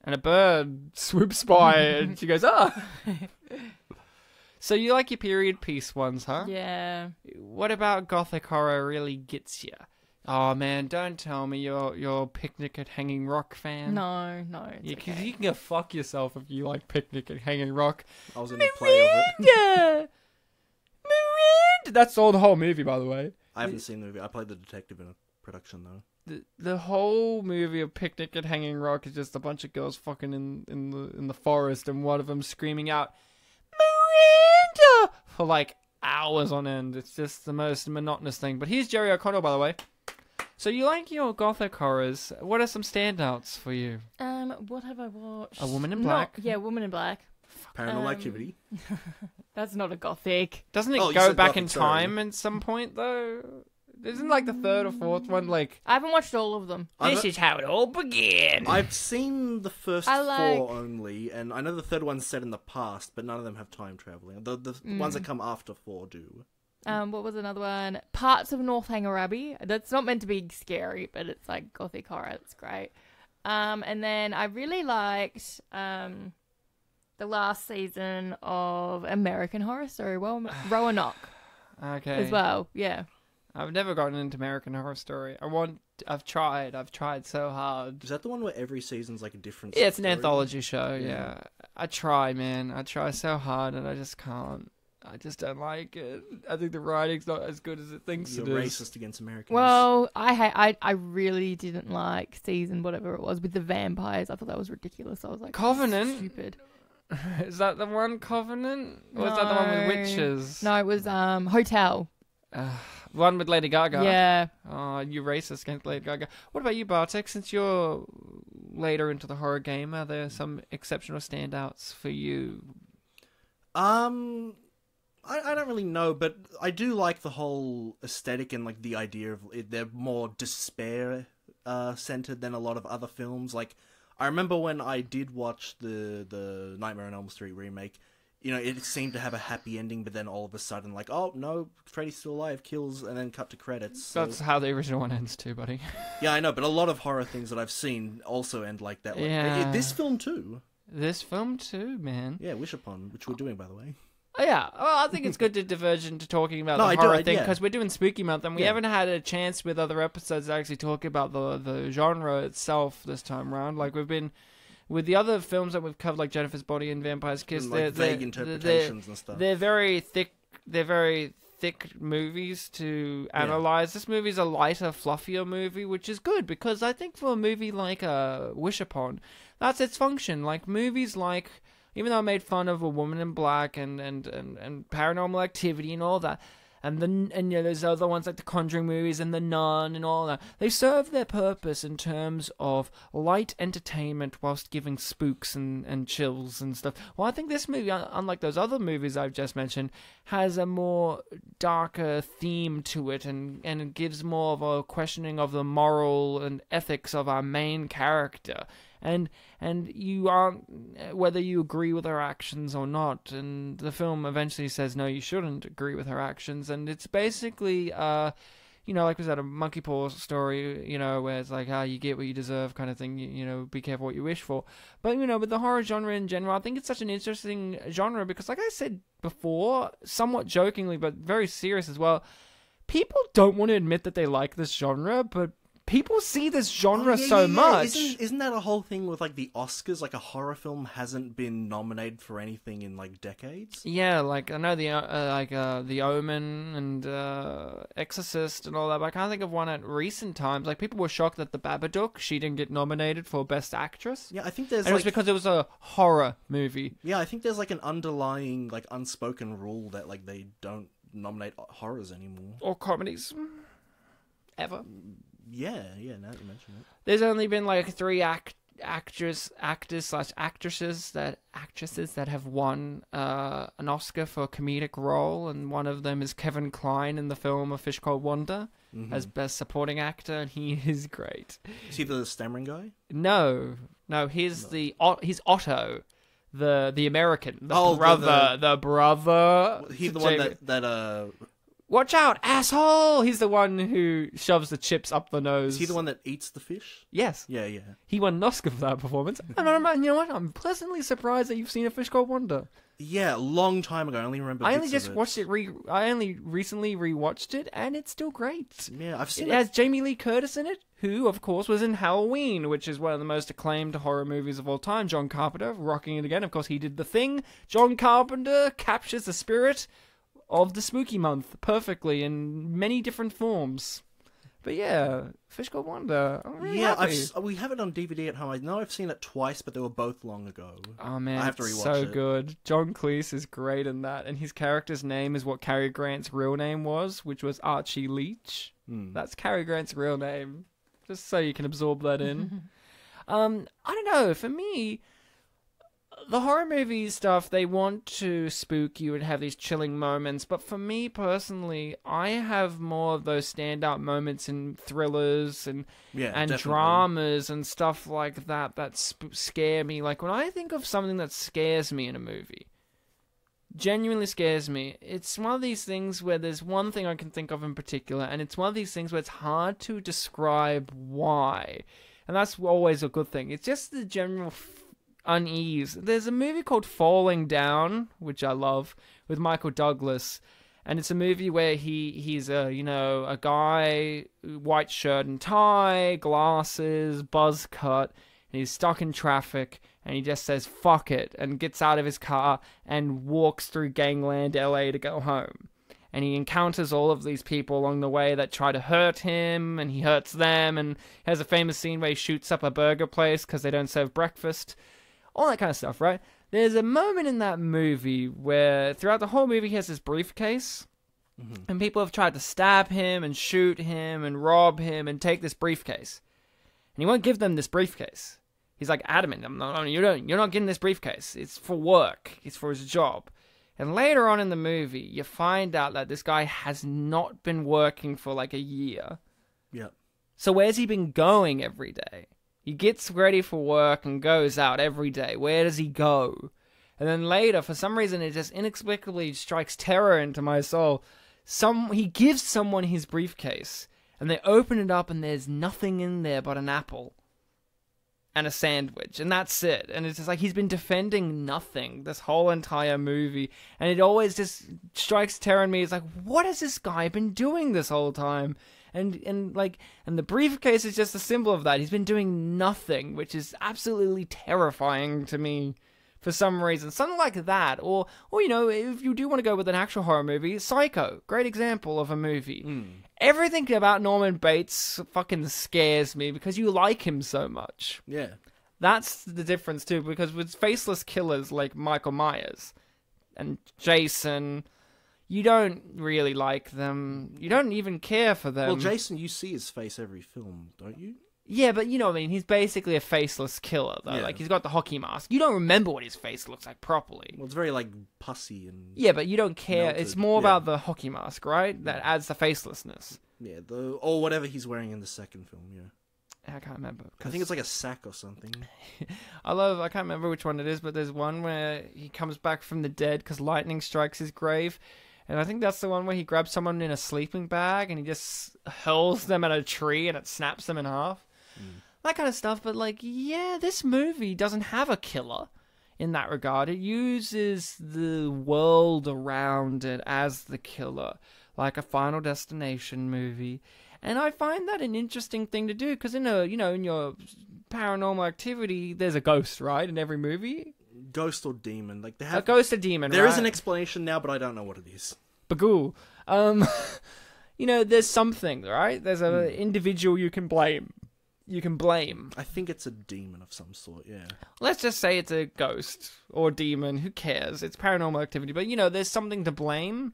And a bird swoops by and she goes, ah! So you like your period piece ones, huh? Yeah. What about gothic horror really gets you? Oh man, don't tell me you're Picnic at Hanging Rock fan. No, it's okay. You can go fuck yourself if you like Picnic at Hanging Rock. I was in a play of it. Miranda! That's the whole movie, by the way. I haven't seen the movie. I played the detective in a production, though. The whole movie of Picnic at Hanging Rock is just a bunch of girls fucking in the forest, and one of them screaming out, Miranda! For hours on end. It's just the most monotonous thing. But here's Jerry O'Connell, by the way. So you like your gothic horrors. What are some standouts for you? What have I watched? A Woman in Black? Woman in Black. Paranormal Activity. That's not a gothic. Doesn't it go back in time at some point, though? Isn't the third or fourth one I haven't watched all of them. This is how it all began. I've seen the first four only, and I know the third one's set in the past, but none of them have time traveling. The ones that come after 4 do. What was another one? Parts of Northanger Abbey. That's not meant to be scary, but it's gothic horror. It's great. And then I really liked the last season of American Horror Story, Roanoke. Okay. As well, yeah. I've never gotten into American Horror Story. I've tried so hard. Is that the one where every season's a different Yeah, it's an story? anthology show, yeah. I try, man. I try so hard, and I just can't. I just don't like it. I think the writing's not as good as it thinks You're it is. racist against Americans. Well, I really didn't like season whatever it was with the vampires. I thought that was ridiculous. I was like, Covenant? stupid. Is that the one, Covenant? Or is that the one with witches? No, it was Hotel. One with Lady Gaga. Yeah. Oh, you racist against Lady Gaga. What about you, Bartek? Since you're later into the horror game, are there some exceptional standouts for you? I don't really know, but I do like the whole aesthetic and the idea of it. They're more despair centered than a lot of other films. I remember when I did watch the Nightmare on Elm Street remake. It seemed to have a happy ending, but then all of a sudden, oh no, Freddy's still alive, kills, and then cut to credits. So... That's how the original one ends too, buddy. Yeah, I know, but a lot of horror things that I've seen also end like that. Yeah. This film too. This film too, man. Yeah, Wish Upon, which we're doing, by the way. Oh, yeah, well, I think it's good to diverge into talking about the horror thing, because we're doing Spooky Month, and we haven't had a chance with other episodes to actually talk about the genre itself this time around. We've been... With the other films that we've covered, like Jennifer's Body and Vampire's Kiss, and, vague interpretations and stuff. They're very thick. They're very thick movies to analyze. This movie's a lighter, fluffier movie, which is good because I think for a movie like Wish Upon, that's its function. Like movies like, even though I made fun of A Woman in Black and Paranormal Activity and all that, and there's other ones like the Conjuring movies and The Nun and all that. They serve their purpose in terms of light entertainment whilst giving spooks and chills and stuff. Well, I think this movie, unlike those other movies I've just mentioned, has a more darker theme to it, and it gives more of a questioning of the moral and ethics of our main character. And you aren't, whether you agree with her actions or not, and the film eventually says, no, you shouldn't agree with her actions, and it's basically, like was that a monkey paw story, where it's like, you get what you deserve kind of thing, be careful what you wish for. But, with the horror genre in general, I think it's such an interesting genre because, like I said before, somewhat jokingly, but very serious as well, people don't want to admit that they like this genre, but people see this genre so much. Isn't that a whole thing with, like, the Oscars? Like, a horror film hasn't been nominated for anything in, like, decades? Yeah, like, I know The Omen and Exorcist and all that, but I can't think of one at recent times. Like, people were shocked that The Babadook, she didn't get nominated for Best Actress. Yeah, I think there's, and it was because it was a horror movie. Yeah, I think there's, like, an underlying, like, unspoken rule that, like, they don't nominate horrors anymore. Or comedies. Ever. Yeah, now that you mention it. There's only been like 3 actors/actresses that have won an Oscar for a comedic role, and one of them is Kevin Kline in the film A Fish Called Wanda as Best Supporting Actor, and he is great. Is he the stammering guy? No, he's Otto. The American, the brother. He's the one that watch out, asshole! He's the one who shoves the chips up the nose. Is he the one that eats the fish? Yes. Yeah. He won an Oscar for that performance. And you know what? I'm pleasantly surprised that you've seen A Fish Called Wanda. Yeah, a long time ago. I only remember I bits only just of it. watched it. I only recently rewatched it, and it's still great. Yeah, I've seen it. It has Jamie Lee Curtis in it, who, of course, was in Halloween, which is one of the most acclaimed horror movies of all time. John Carpenter, rocking it again. Of course, he did The Thing. John Carpenter captures the spirit of the spooky month perfectly in many different forms. But yeah, Fish Called Wanda. I'm really happy. We have it on DVD at home. I know I've seen it twice, but they were both long ago. Oh man, I have to rewatch so it. good. John Cleese is great in that, and his character's name is what Cary Grant's real name was, which was Archie Leach. That's Cary Grant's real name, just so you can absorb that in. I don't know. For me, the horror movie stuff, they want to spook you and have these chilling moments, but for me personally, I have more of those standout moments in thrillers and dramas and stuff like that scare me. Like, when I think of something that scares me in a movie, genuinely scares me, it's one of these things where there's one thing I can think of in particular, and it's one of these things where it's hard to describe why. And that's always a good thing. It's just the general unease. There's a movie called Falling Down, which I love, with Michael Douglas, and it's a movie where he's a guy, white shirt and tie, glasses, buzz cut, and he's stuck in traffic, and he just says fuck it and gets out of his car and walks through gangland LA to go home. And he encounters all of these people along the way that try to hurt him, and he hurts them, and he has a famous scene where he shoots up a burger place because they don't serve breakfast. All that kind of stuff, right? There's a moment in that movie where throughout the whole movie he has this briefcase, and people have tried to stab him and shoot him and rob him and take this briefcase. And he won't give them this briefcase. He's like adamant, you're not getting this briefcase. It's for work. It's for his job. And later on in the movie, you find out that this guy has not been working for like a year. Yeah. So where's he been going every day? He gets ready for work and goes out every day. Where does he go? And then later, for some reason, it just inexplicably strikes terror into my soul. He gives someone his briefcase, and they open it up, and there's nothing in there but an apple and a sandwich, and that's it. And it's just like he's been defending nothing this whole entire movie, and it always just strikes terror in me. It's like, what has this guy been doing this whole time? And the briefcase is just a symbol of that. He's been doing nothing, which is absolutely terrifying to me for some reason. Something like that. Or you know, if you do want to go with an actual horror movie, Psycho. Great example of a movie. Everything about Norman Bates fucking scares me because you like him so much. Yeah. That's the difference too, because with faceless killers like Michael Myers and Jason, you don't really like them. You don't even care for them. Well, Jason, you see his face every film, don't you? Yeah, but you know what I mean? He's basically a faceless killer, though. Yeah. Like, he's got the hockey mask. You don't remember what his face looks like properly. Well, it's very, like, pussy and... Yeah, but you don't care. melted. It's more about the hockey mask, right? That adds the facelessness. Yeah, or whatever he's wearing in the second film, yeah. I can't remember. I think it's like a sack or something. I can't remember which one it is, but there's one where he comes back from the dead because lightning strikes his grave. And I think that's the one where he grabs someone in a sleeping bag and he just hurls them at a tree and it snaps them in half. That kind of stuff. But, like, yeah, this movie doesn't have a killer in that regard. It uses the world around it as the killer, like a Final Destination movie. And I find that an interesting thing to do because in your Paranormal Activity, there's a ghost, right, in every movie. Ghost or demon, like they have A ghost or demon. There right? is an explanation now, but I don't know what it is. Bagoo. You know, there's something, right? There's an individual you can blame. I think it's a demon of some sort, yeah. Let's just say it's a ghost or demon. Who cares? It's Paranormal Activity. But, you know, there's something to blame.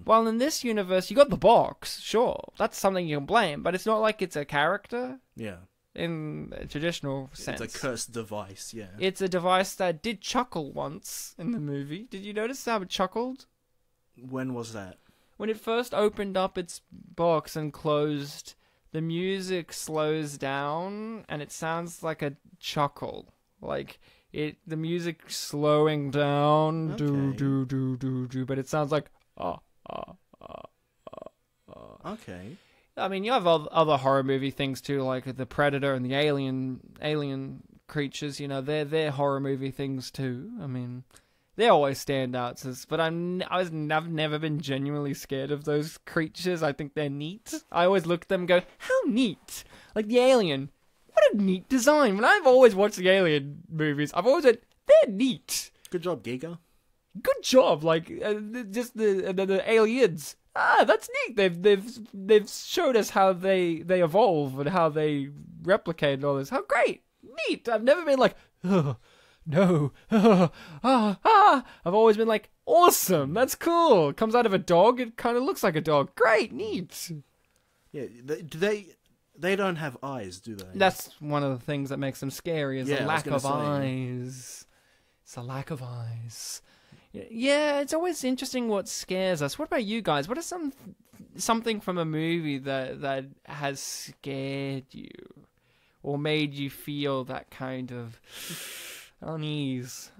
While in this universe, you got the box. Sure, that's something you can blame. But it's not like it's a character. Yeah. In a traditional sense. It's a cursed device, yeah. It's a device that did chuckle once in the movie. Did you notice how it chuckled? When was that? When it first opened up its box and closed, the music slows down and it sounds like a chuckle. Like the music slowing down, do, but it sounds like Okay. I mean, you have other horror movie things too, like the Predator and the alien creatures. You know, they're horror movie things too. I mean, they always standouts. But I've never been genuinely scared of those creatures. I think they're neat. I always look at them and go, how neat! Like the Alien, what a neat design. When I've always watched the Alien movies, I've always said they're neat. Good job, Giga. Good job. Like just the aliens. That's neat. They've showed us how they evolve and how they replicate and all this. How great, neat. I've never been like, oh, no, I've always been like, awesome. That's cool. It comes out of a dog. It kind of looks like a dog. Great, neat. Yeah, they don't have eyes, do they? That's one of the things that makes them scary. Is Yeah, a I was lack gonna of say. eyes. It's a lack of eyes. Yeah, it's always interesting what scares us. What about you guys? What is something from a movie that has scared you or made you feel that kind of unease?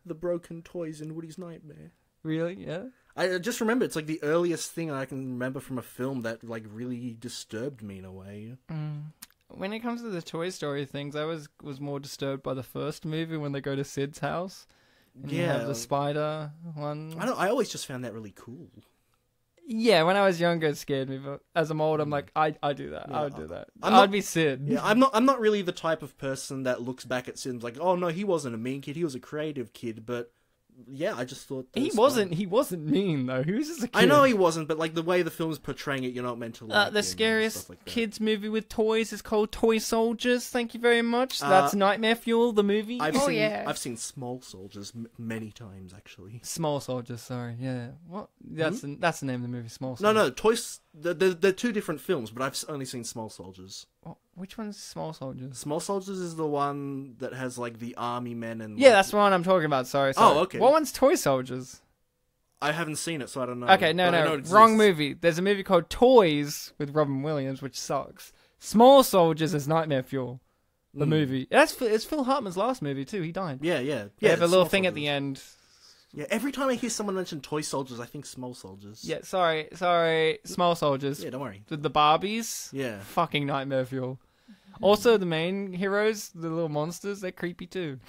The broken toys in Woody's Nightmare. Really? Yeah. I just remember it's like the earliest thing I can remember from a film that like really disturbed me in a way. When it comes to the Toy Story things, I was more disturbed by the first movie when they go to Sid's house. And you have the spider one. I always just found that really cool. Yeah, when I was younger, it scared me. But as I'm old, I'm like, I do that. Yeah, I would do that. I'm I'd not- be Sid. Yeah, I'm not really the type of person that looks back at Sid's like, oh no, he wasn't a mean kid, he was a creative kid, but yeah, I just thought that He was fun. wasn't mean though. He was just a kid. I know he wasn't, but like the way the film's portraying it, you're not meant to like him The and scariest stuff like that. kids movie with toys is called Toy Soldiers. Thank you very much. That's Nightmare Fuel, the movie. I've seen Small Soldiers many times actually. Small Soldiers. Sorry, yeah. What? That's the name of the movie. Small No, Soldiers. no, Toys. They're two different films, but I've only seen Small Soldiers. Oh, which one's Small Soldiers? Small Soldiers is the one that has like the army men and. Yeah, like, that's the one I'm talking about. Sorry. Oh, okay. What one's Toy Soldiers? I haven't seen it, so I don't know. Okay, no, but I know it wrong exists. movie. There's a movie called Toys with Robin Williams, which sucks. Small Soldiers is Nightmare Fuel, the movie. It's Phil Hartman's last movie too. He died. Yeah. They have a it's little Small thing at the Soldiers. end. Yeah, every time I hear someone mention Toy Soldiers, I think Small Soldiers. Yeah, sorry, Small Soldiers. Yeah, don't worry. With the Barbies. Yeah. Fucking Nightmare Fuel. Also, the main heroes, the little monsters, they're creepy too.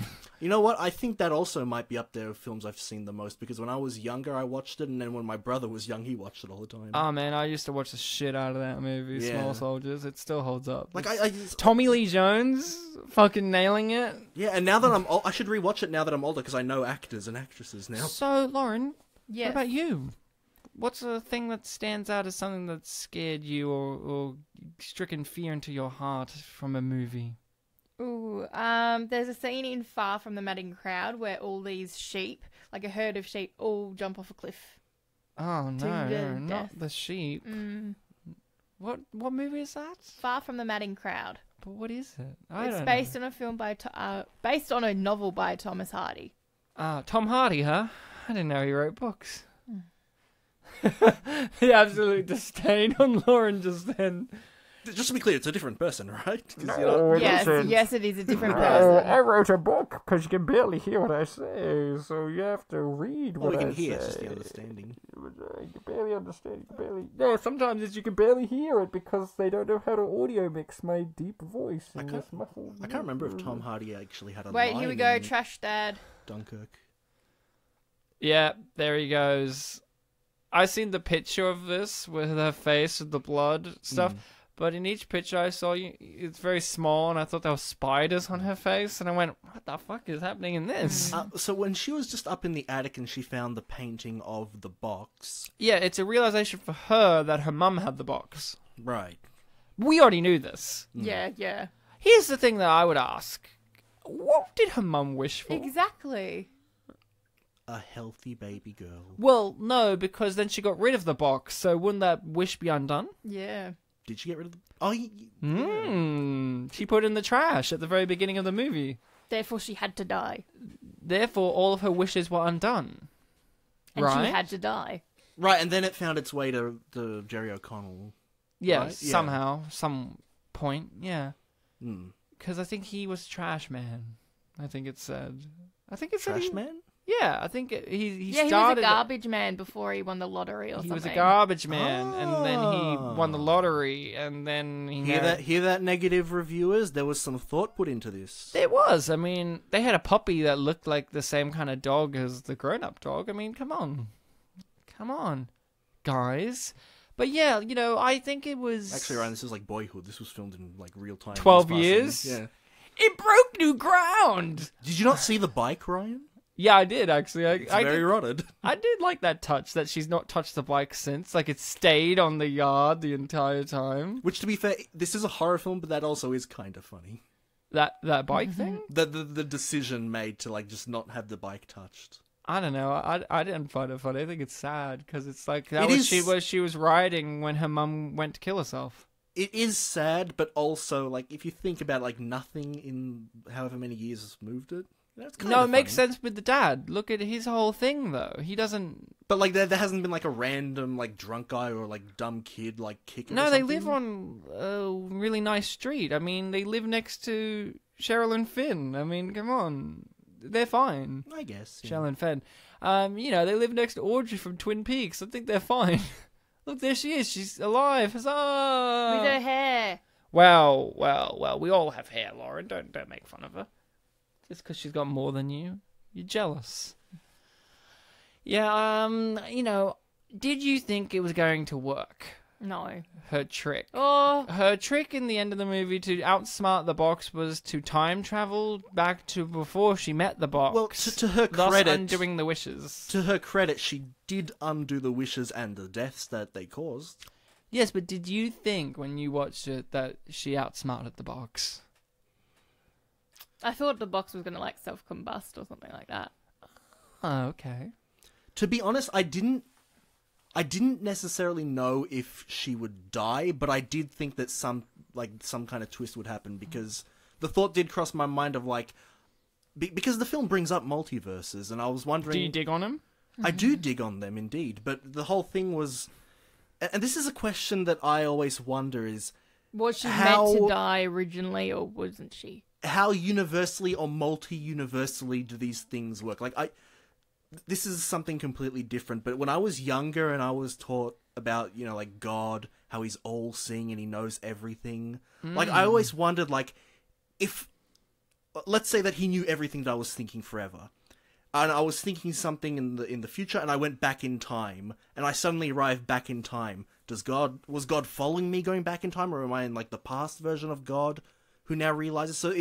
You know what? I think that also might be up there with films I've seen the most, because when I was younger, I watched it, and then when my brother was young, he watched it all the time. Oh man, I used to watch the shit out of that movie, Yeah. Small Soldiers. It still holds up. Like, Tommy Lee Jones fucking nailing it. yeah, and now that I'm I should rewatch it now that I'm older, because I know actors and actresses now. So, Lauren, Yes. what about you? What's a thing that stands out as something that scared you or stricken fear into your heart from a movie? Ooh, there's a scene in Far From the Madding Crowd where all these sheep, like a herd of sheep, all jump off a cliff. Oh To no, the not death. the sheep. Mm. What movie is that? Far From the Madding Crowd. But what is it? It's based on a film based on a novel by Thomas Hardy. Tom Hardy, huh? I didn't know he wrote books. The absolute disdain on Lauren just then. Just to be clear, it's a different person, right? 'Cause, you Oh, know, Yes, it is a different person. I wrote a book because you can barely hear what I say, so you have to read all what we I can hear is say. just the understanding. You can barely understand. You can barely. No, sometimes it's you can barely hear it because they don't know how to audio mix my deep voice in this muffled. I can't remember if Tom Hardy actually had a Wait, line here we go. in Trash Dad. Dunkirk. Yeah, there he goes. I seen the picture of this with her face with the blood stuff, but in each picture I saw, it's very small, and I thought there were spiders on her face, and I went, "What the fuck is happening in this?" So when she was just up in the attic and she found the painting of the box, Yeah, it's a realization for her that her mum had the box. right? We already knew this. Yeah. Here's the thing that I would ask: what did her mum wish for? Exactly. A healthy baby girl. Well, no, because then she got rid of the box, so wouldn't that wish be undone? Yeah. Did she get rid of the? Oh, She put it in the trash at the very beginning of the movie. Therefore, she had to die. Therefore, all of her wishes were undone. And Right? she had to die. right, and then it found its way to Jerry O'Connell. Yeah, Right? Yeah. somehow, some point, yeah. Hmm. Because I think he was trash man. I think it said. I think it said Trash he- man. Yeah, I think he He was a started. garbage man before he won the lottery or He something. was a garbage man, and then he Ah. won the lottery, and then he Hear that, negative reviewers? There was some thought put into this. There was. I mean, they had a puppy that looked like the same kind of dog as the grown-up dog. I mean, come on, guys. But yeah, I think it was Actually, Ryan, this is like Boyhood. This was filmed in like real time. 12 This past years? season. Yeah. It broke new ground. Did you not see the bike, Ryan? Yeah, I did actually. It's very rotted. I did like that touch that she's not touched the bike since. Like it stayed on the yard the entire time. Which, to be fair, this is a horror film, but that also is kind of funny. That bike thing. The decision made to like just not have the bike touched. I don't know. I didn't find it funny. I think it's sad because it's like It is- she was riding when her mum went to kill herself. It is sad, but also like if you think about like nothing in however many years has moved it. That's kind No, of it makes funny. sense with the dad. Look at his whole thing though. He doesn't. But like there hasn't been like a random like drunk guy or like dumb kid like kicking. No, they live on a really nice street. I mean, they live next to Cheryl and Finn. I mean, come on, they're fine. I guess. Yeah. Cheryl and Finn. They live next to Audrey from Twin Peaks. I think they're fine. Look, there she is. She's alive. Huzzah! With her hair. Well. We all have hair, Lauren. Don't make fun of her. Just because she's got more than you, you're jealous. Yeah. Did you think it was going to work? No. Her trick. Oh, Her trick in the end of the movie to outsmart the box was to time travel back to before she met the box. Well, to her thus credit, undoing the wishes. to her credit, she did undo the wishes and the deaths that they caused. Yes, but did you think when you watched it that she outsmarted the box? I thought the box was going to like self-combust or something like that. Oh, okay. To be honest, I didn't necessarily know if she would die, but I did think that some kind of twist would happen because the thought did cross my mind of like because the film brings up multiverses, and I was wondering. Do you dig on him? I do dig on them indeed, but the whole thing was, and this is a question that I always wonder is Was she How- meant to die originally or wasn't she? how universally or multi-universally do these things work? Like this is something completely different, but when I was younger and I was taught about, like God, how he's all-seeing and he knows everything, like, I always wondered, like, if, let's say that he knew everything that I was thinking forever, and I was thinking something in the future, and I went back in time, and I suddenly arrived back in time. Was God following me going back in time, or am I in, like, the past version of God who now realizes? So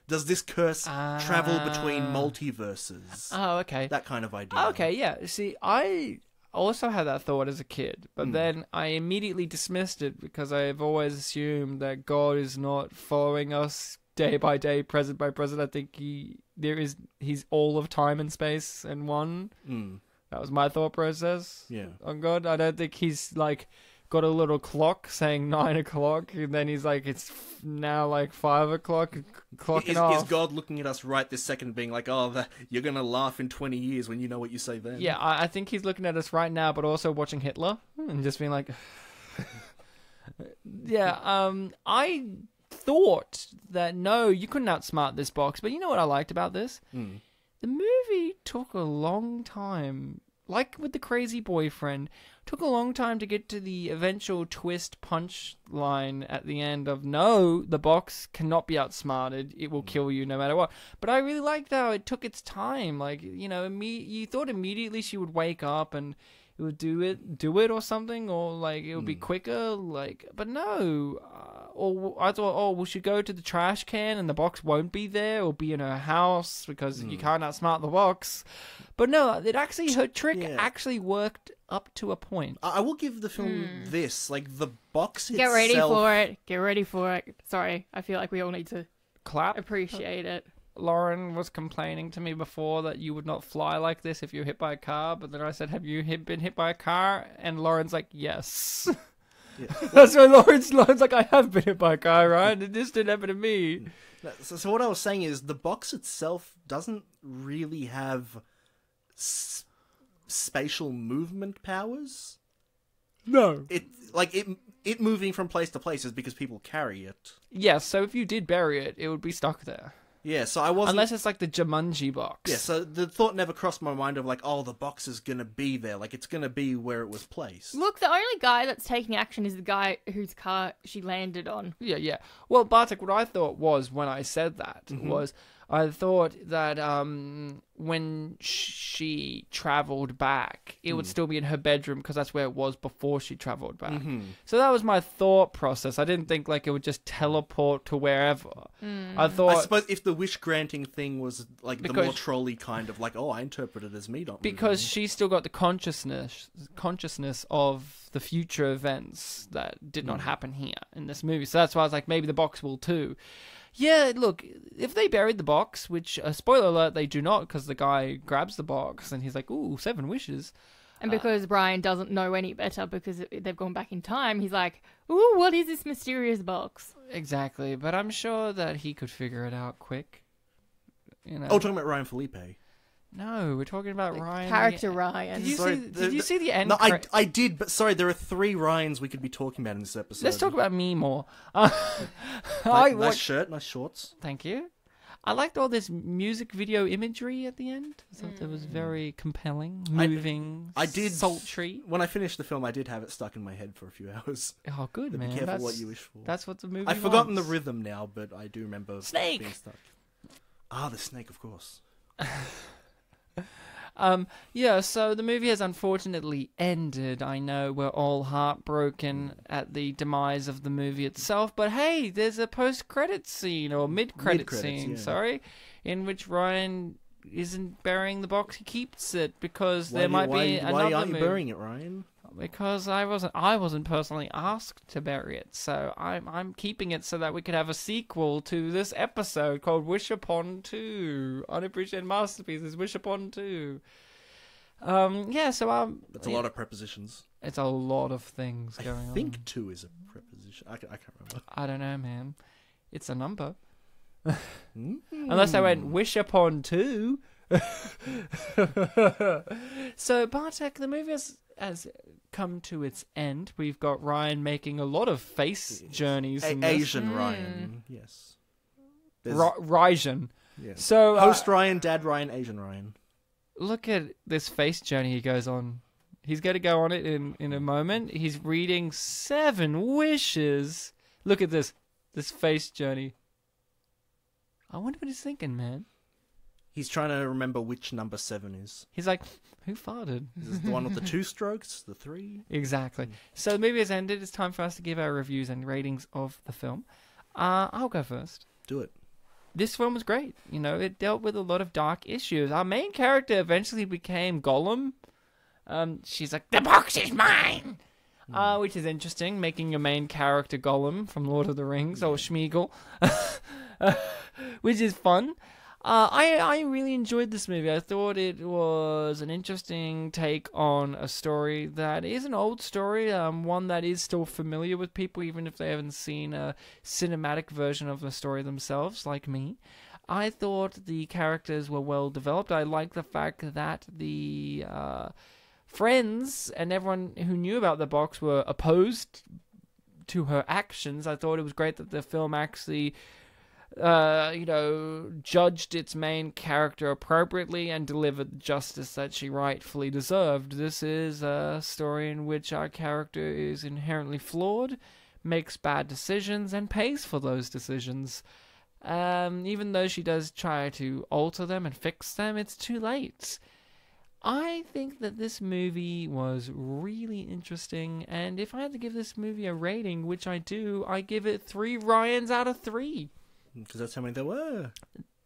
does this curse travel between multiverses? Oh, okay. That kind of idea. Okay, yeah. See, I also had that thought as a kid, but then I immediately dismissed it because I've always assumed that God is not following us day by day, present by present. I think he's all of time and space in one. That was my thought process. Yeah. On God, I don't think he's like got a little clock saying 9 o'clock, and then he's like, it's now like 5 o'clock, clocking off. Is God looking at us right this second, being like, "Oh, you're gonna laugh in 20 years when you know what you say then"? Yeah, I think he's looking at us right now, but also watching Hitler and just being like, yeah. I thought that no, you couldn't outsmart this box, but you know what I liked about this? The movie took a long time, like with the crazy boyfriend, took a long time to get to the eventual twist punch line at the end of, no, the box cannot be outsmarted, it will kill you no matter what. But I really liked how it took its time. Like, you thought immediately she would wake up and it would do it or something, or like it would be quicker, like, but no. Or I thought, we should go to the trash can and the box won't be there, or be in her house because you can't outsmart the box. But no, her trick actually worked up to a point. I will give the film this, like, the box itself. Get ready for it. Sorry, I feel like we all need to Clap. appreciate it. Lauren was complaining to me before that you would not fly like this if you were hit by a car, but then I said, have you been hit by a car? And Lauren's like, yes. Yeah. That's why Lauren's like, I have been hit by a car, right? And this didn't happen to me. So what I was saying is the box itself doesn't really have spatial movement powers. No. It moving from place to place is because people carry it. Yes, so if you did bury it, it would be stuck there. Yeah, so I wasn't... Unless it's like the Jumanji box. Yeah, so the thought never crossed my mind of like, oh, the box is going to be there. Like, it's going to be where it was placed. Look, the only guy that's taking action is the guy whose car she landed on. Yeah. Well, Bartek, what I thought was, when I said that, was... I thought that when she travelled back, it would still be in her bedroom because that's where it was before she travelled back. So that was my thought process. I didn't think like it would just teleport to wherever. I suppose if the wish granting thing was like the more trolley kind of like, oh, I interpret it as me not moving. Because she's still got the consciousness of the future events that did not happen here in this movie. So that's why I was like, maybe the box will too. Yeah, look, if they buried the box, which, spoiler alert, they do not, because the guy grabs the box and he's like, ooh, 7 wishes. And because Brian doesn't know any better because they've gone back in time, he's like, ooh, what is this mysterious box? Exactly, but I'm sure that he could figure it out quick. You know. Oh, talking about Ryan Phillippe. No, we're talking about Ryan. Character Ryan. Did you see the end? No, I did, but sorry, there are 3 Ryans we could be talking about in this episode. Let's talk about me more. Nice shirt, nice shorts. Thank you. I liked all this music video imagery at the end. I thought that was very compelling, moving, I did sultry. When I finished the film, I did have it stuck in my head for a few hours. Oh, good, but man. Be careful what you wish for. That's what the movie I've forgotten wants. the rhythm now, but I do remember Snake! Being stuck. Ah, the snake, of course. Yeah, so the movie has unfortunately ended. I know we're all heartbroken at the demise of the movie itself, but hey, there's a post-credit scene, or mid-credit scene, in which Ryan isn't burying the box, he keeps it, because there might be another movie. Why aren't you burying it, Ryan? Because I wasn't personally asked to bury it, so I'm keeping it so that we could have a sequel to this episode called Wish Upon 2. Unappreciated Masterpieces, Wish Upon 2. Yeah, so That's a lot of prepositions. It's a lot of things going on. I think 2 is a preposition. I can't remember. I don't know, man. It's a number. Unless I went Wish Upon 2. So Bartek, the movie has come to its end. We've got Ryan making a lot of face journeys. Asian Ryan, yes. Ryan. Yes. So host Ryan, dad Ryan, Asian Ryan. Look at this face journey he goes on. He's going to go on it in a moment. He's reading 7 wishes. Look at this face journey. I wonder what he's thinking, man. He's trying to remember which number 7 is. He's like, who farted? Is this the one with the 2 strokes? The 3? Exactly. So the movie has ended. It's time for us to give our reviews and ratings of the film. I'll go first. Do it. This film was great. You know, it dealt with a lot of dark issues. Our main character eventually became Gollum. She's like, the box is mine! Which is interesting, making your main character Gollum from Lord of the Rings, or Schmeagol. Which is fun. I really enjoyed this movie. I thought it was an interesting take on a story that is an old story, one that is still familiar with people, even if they haven't seen a cinematic version of the story themselves, like me. I thought the characters were well developed. I like the fact that the friends and everyone who knew about the box were opposed to her actions. I thought it was great that the film actually judged its main character appropriately and delivered the justice that she rightfully deserved. This is a story in which our character is inherently flawed, makes bad decisions, and pays for those decisions. Even though she does try to alter them and fix them, it's too late. I think that this movie was really interesting, and if I had to give this movie a rating, which I do, I give it 3 Ryans out of 3. Because that's how many there were.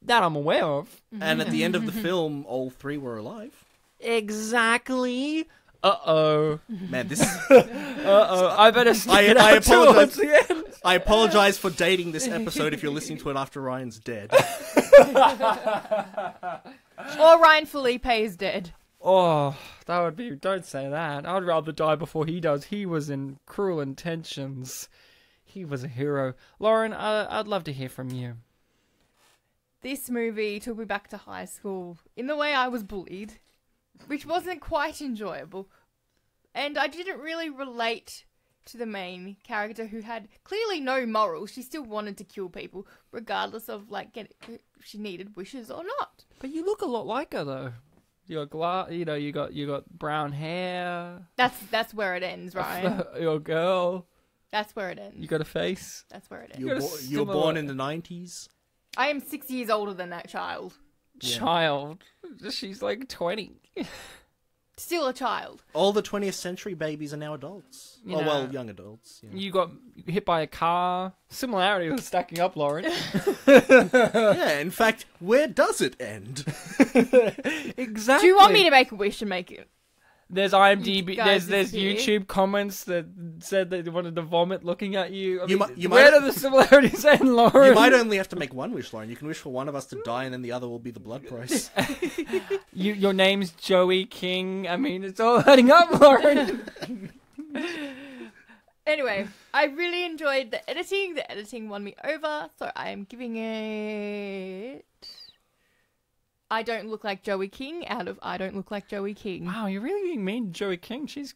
That I'm aware of. And at the end of the film, all 3 were alive. Exactly. Uh-oh. Man, this... Uh-oh. I better stick it I out towards the end. I apologize for dating this episode if you're listening to it after Ryan's dead. Or Ryan Phillippe is dead. Oh, that would be... Don't say that. I'd rather die before he does. He was in Cruel Intentions. He was a hero. Lauren, I'd love to hear from you. This movie took me back to high school in the way I was bullied, which wasn't quite enjoyable. And I didn't really relate to the main character, who had clearly no morals. She still wanted to kill people, regardless of if she needed wishes or not. But you look a lot like her, though. You got you got brown hair. That's where it ends, Ryan. You're a girl. That's where it ends. You got a face. That's where it ends. You were born in the 90s. I am 6 years older than that child. Yeah. Child. She's like 20. Still a child. All the 20th century babies are now adults. Young adults. Yeah. You got hit by a car. Similarities are stacking up, Lauren. Yeah, in fact, where does it end? Exactly. Do you want me to make a wish and make it? There's IMDb. Guys, There's disappear. YouTube comments that said that they wanted to vomit looking at you. You where might- do the similarities end, Lauren? You might only have to make one wish, Lauren. You can wish for one of us to die, and then the other will be the blood price. Your name's Joey King. I mean, it's all adding up, Lauren. Anyway, I really enjoyed the editing. The editing won me over, so I am giving it... I don't look like Joey King out of I don't look like Joey King. Wow, you're really being mean to Joey King. She's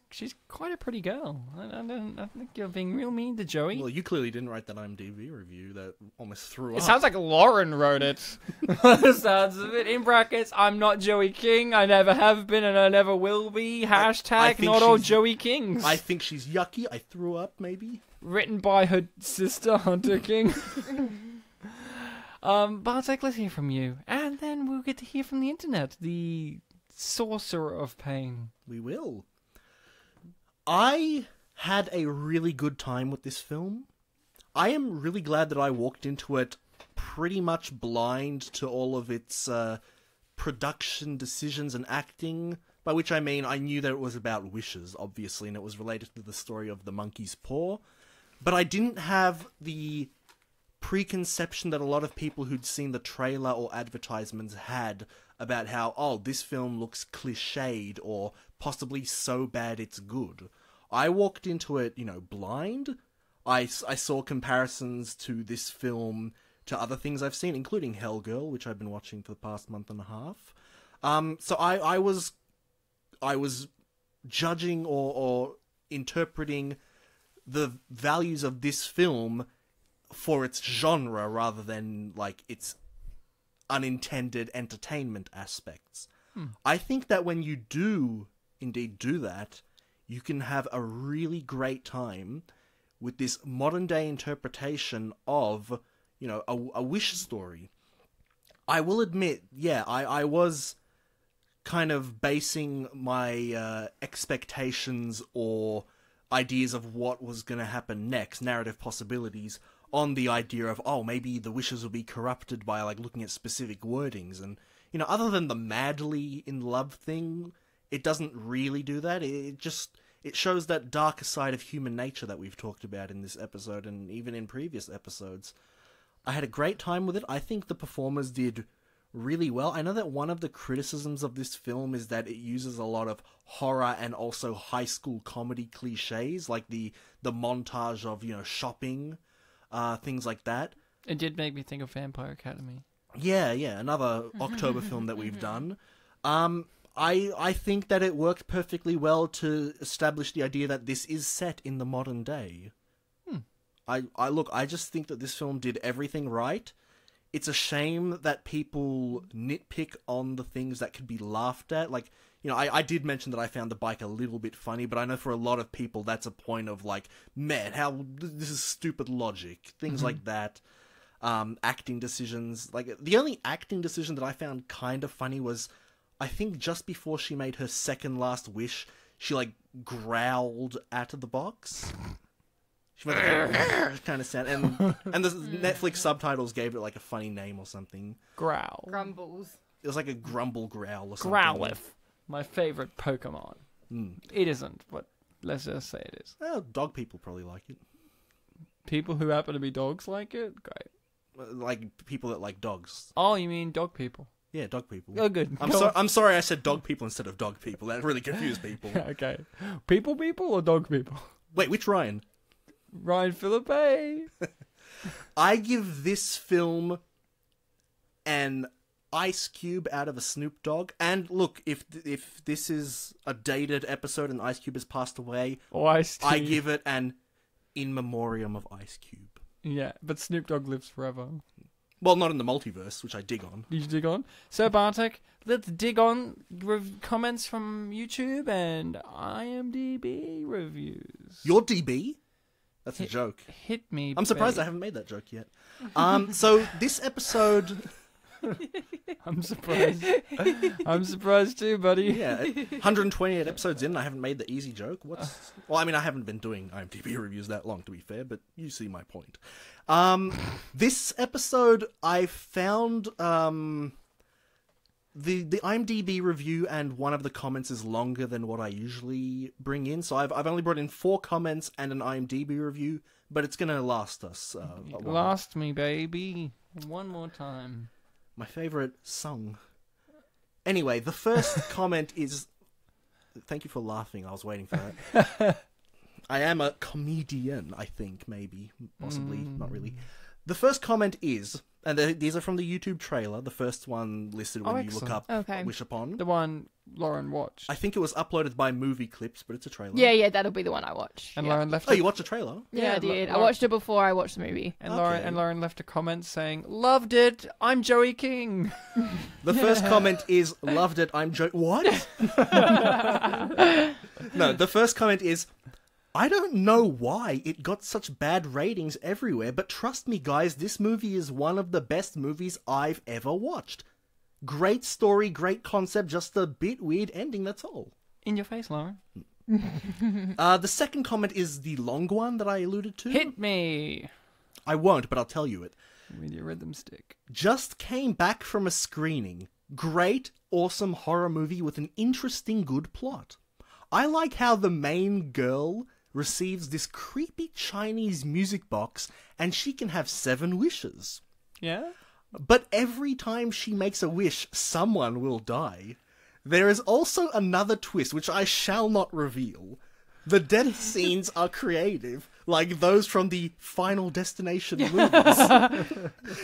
quite a pretty girl. I think you're being real mean to Joey. Well, you clearly didn't write that IMDb review that almost threw It up. sounds like Lauren wrote it. The sounds of it. In brackets, I'm not Joey King. I never have been and I never will be. Hashtag think not all she's- Joey Kings. I think she's yucky. I threw up, maybe. Written by her sister, Hunter King. Bartek, let's hear from you. And then we'll get to hear from the internet. The sorcerer of pain. We will. I had a really good time with this film. I am really glad that I walked into it pretty much blind to all of its production decisions and acting, by which I mean I knew that it was about wishes, obviously, and it was related to the story of the monkey's paw, but I didn't have the preconception that a lot of people who'd seen the trailer or advertisements had about how, oh, this film looks cliched or possibly so bad it's good. I walked into it, blind. I saw comparisons to this film to other things I've seen, including Hellgirl, which I've been watching for the past month and a half. So I was judging or interpreting the values of this film for its genre rather than its unintended entertainment aspects. I think that when you do indeed do that, you can have a really great time with this modern day interpretation of, you know, a wish story. I will admit, yeah, I was kind of basing my expectations or ideas of what was going to happen next, narrative possibilities, on the idea of, oh, maybe the wishes will be corrupted by, like, looking at specific wordings. And, you know, other than the madly in love thing, it doesn't really do that. It shows that darker side of human nature that we've talked about in this episode and even in previous episodes. I had a great time with it. I think the performers did really well. I know that one of the criticisms of this film is that it uses a lot of horror and also high school comedy cliches, like the montage of, you know, shopping, things like that. It did make me think of Vampire Academy. Yeah, another October film that we've done. I think that it worked perfectly well to establish the idea that this is set in the modern day. I just think that this film did everything right. It's a shame that people nitpick on the things that could be laughed at. Like, you know, I did mention that I found the bike a little bit funny, but I know for a lot of people that's a point of, like, man, this is stupid logic. Things like that. Acting decisions. Like, the only acting decision that I found kind of funny was, I think just before she made her second last wish, she, like, growled out of the box. She went like, kind of sound, and the Netflix subtitles gave it like a funny name or something. Growl. Grumbles. It was like a grumble growl or something. Growlithe. My favorite Pokemon. It isn't, but let's just say it is. Well, dog people probably like it. People who happen to be dogs like it? Great. Like people that like dogs. Oh, you mean dog people? Yeah, dog people. Oh, good. I'm sorry I said dog people instead of dog people. That really confused people. Okay. People or dog people? Wait, which Ryan? Ryan Phillippe. I give this film an Ice Cube out of a Snoop Dogg. And look, if this is a dated episode and Ice Cube has passed away, I give it an in memoriam of Ice Cube. Yeah, but Snoop Dogg lives forever. Well, not in the multiverse, which I dig on. Did you dig on? So, Bartek, let's dig on comments from YouTube and IMDb reviews. Your DB? That's a joke. Hit me, I'm surprised babe. I haven't made that joke yet. So, this episode... I'm surprised. I'm surprised too, buddy. Yeah, 128 episodes in, I haven't made the easy joke. Well, I mean, I haven't been doing IMDb reviews that long, to be fair, but you see my point. This episode, I found the IMDb review and one of the comments is longer than what I usually bring in. So I've only brought in 4 comments and an IMDb review, but it's going to last us. Last me, baby. One more time. My favorite song. Anyway, the first comment is... Thank you for laughing. I was waiting for that. I am a comedian, I think, maybe. Possibly. Not really. The first comment is... And these are from the YouTube trailer. The first one listed when you look up Wish Upon. The one Lauren watched. I think it was uploaded by Movie Clips, but it's a trailer. Yeah, that'll be the one I watched. And Lauren left. Oh, you watched the trailer? Yeah, I did. I watched it before I watched the movie. And Lauren left a comment saying, "Loved it. I'm Joey King." The first comment is, "Loved it. I'm Joey." What? No, the first comment is, "I don't know why it got such bad ratings everywhere, but trust me, guys, this movie is one of the best movies I've ever watched. Great story, great concept, just a bit weird ending, that's all." In your face, Lauren. The second comment is the long one that I alluded to. Hit me. I won't, but I'll tell you it. With your rhythm stick. Just came back from a screening. Great, awesome horror movie with an interesting, good plot. I like how the main girl receives this creepy Chinese music box and she can have 7 wishes. Yeah? But every time she makes a wish, someone will die. There is also another twist, which I shall not reveal. The death scenes are creative, like those from the Final Destination movies.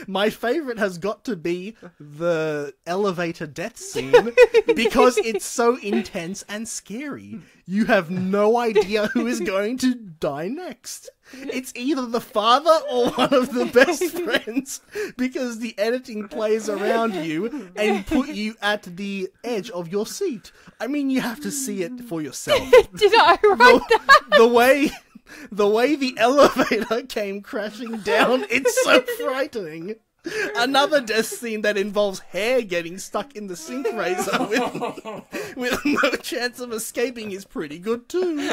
My favorite has got to be the elevator death scene because it's so intense and scary. You have no idea who is going to die next. It's either the father or one of the best friends because the editing plays around you and put you at the edge of your seat. I mean, you have to see it for yourself. Did I write that? The way the elevator came crashing down, it's so frightening. Another death scene that involves hair getting stuck in the sink razor with no chance of escaping is pretty good too.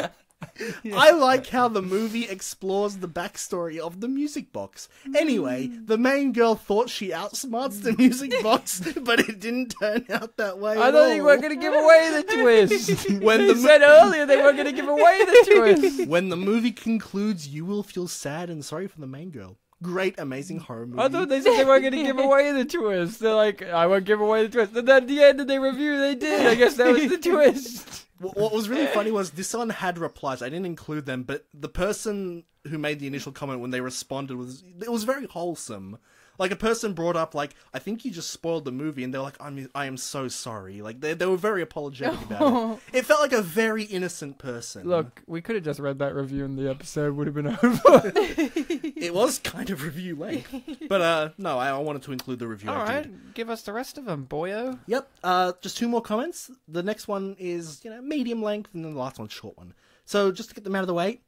I like how the movie explores the backstory of the music box. Anyway, the main girl thought she outsmarts the music box, but it didn't turn out that way I at thought you all. weren't going to give away the twist. When You said earlier they weren't going to give away the twist. When the movie concludes, you will feel sad and sorry for the main girl. Great, amazing horror movie. I thought they said they weren't going to give away the twist. They're like, I won't give away the twist. And then at the end of the review, they did. I guess that was the twist. What was really funny was this one had replies. I didn't include them, but the person who made the initial comment when they responded it was very wholesome. Like, a person brought up, like, I think you just spoiled the movie, and they're like, I am so sorry. Like, they were very apologetic about it. It felt like a very innocent person. Look, we could have just read that review and the episode would have been over. It was kind of review length. But, no, I wanted to include the review. I did. Alright, give us the rest of them, boyo. Yep, just 2 more comments. The next one is, medium length, and then the last one's short one. So, just to get them out of the way,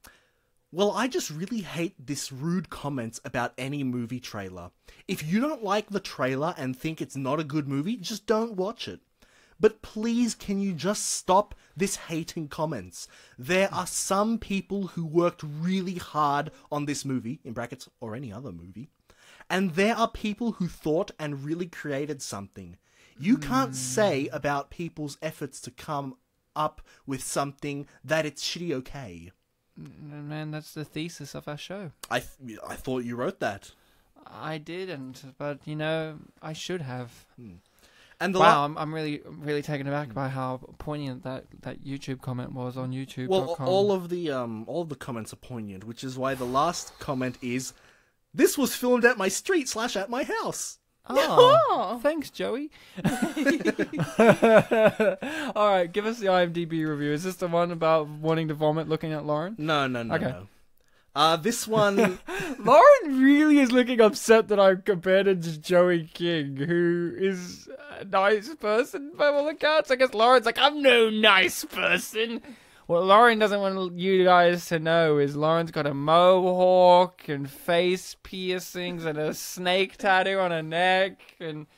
well, I just really hate this rude comments about any movie trailer. If you don't like the trailer and think it's not a good movie, just don't watch it. But please, can you just stop this hating comments? There are some people who worked really hard on this movie, in brackets, or any other movie, and there are people who thought and really created something. You can't say about people's efforts to come up with something that it's shitty okay. Man, that's the thesis of our show. I thought you wrote that. I didn't, but, I should have. And Wow, I'm really taken aback by how poignant that YouTube comment was on YouTube.com. Well, all of the comments are poignant, which is why the last comment is, "This was filmed at my street / at my house." Oh, thanks, Joey. Alright, give us the IMDb review. Is this the one about wanting to vomit looking at Lauren? No. Okay. No. This one... Lauren really is looking upset that I compared her to Joey King, who is a nice person by all accounts. I guess Lauren's like, I'm no nice person. What Lauren doesn't want you guys to know is Lauren's got a mohawk and face piercings and a snake tattoo on her neck, and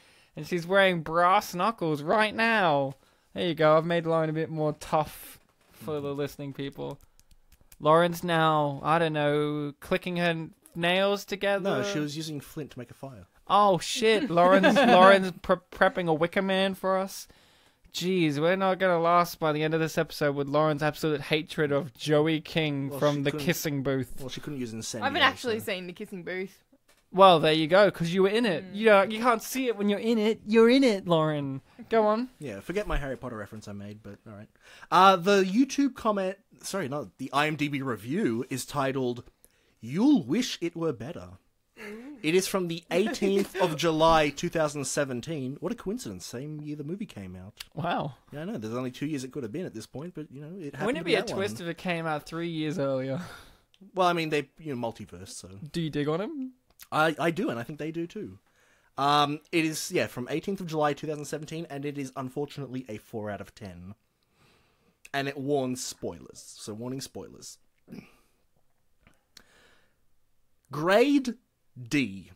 she's wearing brass knuckles right now. There you go. I've made Lauren a bit more tough for the listening people. Lauren's now, I don't know, clicking her nails together. No, she was using flint to make a fire. Oh shit! Lauren's prepping a Wicker Man for us. Jeez, we're not going to last by the end of this episode with Lauren's absolute hatred of Joey King from the kissing booth. Well, she couldn't use incendiary. I haven't actually seen the kissing booth. Well, there you go, because you were in it. You can't see it when you're in it. You're in it, Lauren. Go on. Yeah, forget my Harry Potter reference I made, but alright. The YouTube comment, the IMDb review is titled, "You'll Wish It Were Better." It is from the 18th of July, 2017. What a coincidence. Same year the movie came out. Wow. Yeah, I know. There's only 2 years it could have been at this point, but, it happened. Wouldn't it be a that twist one. if it came out 3 years earlier? Well, I mean, they, multiverse, so. Do you dig on him? I do, and I think they do too. It is, from 18th of July, 2017, and it is unfortunately a 4 out of 10. And it warns spoilers. So, warning spoilers. Grade D.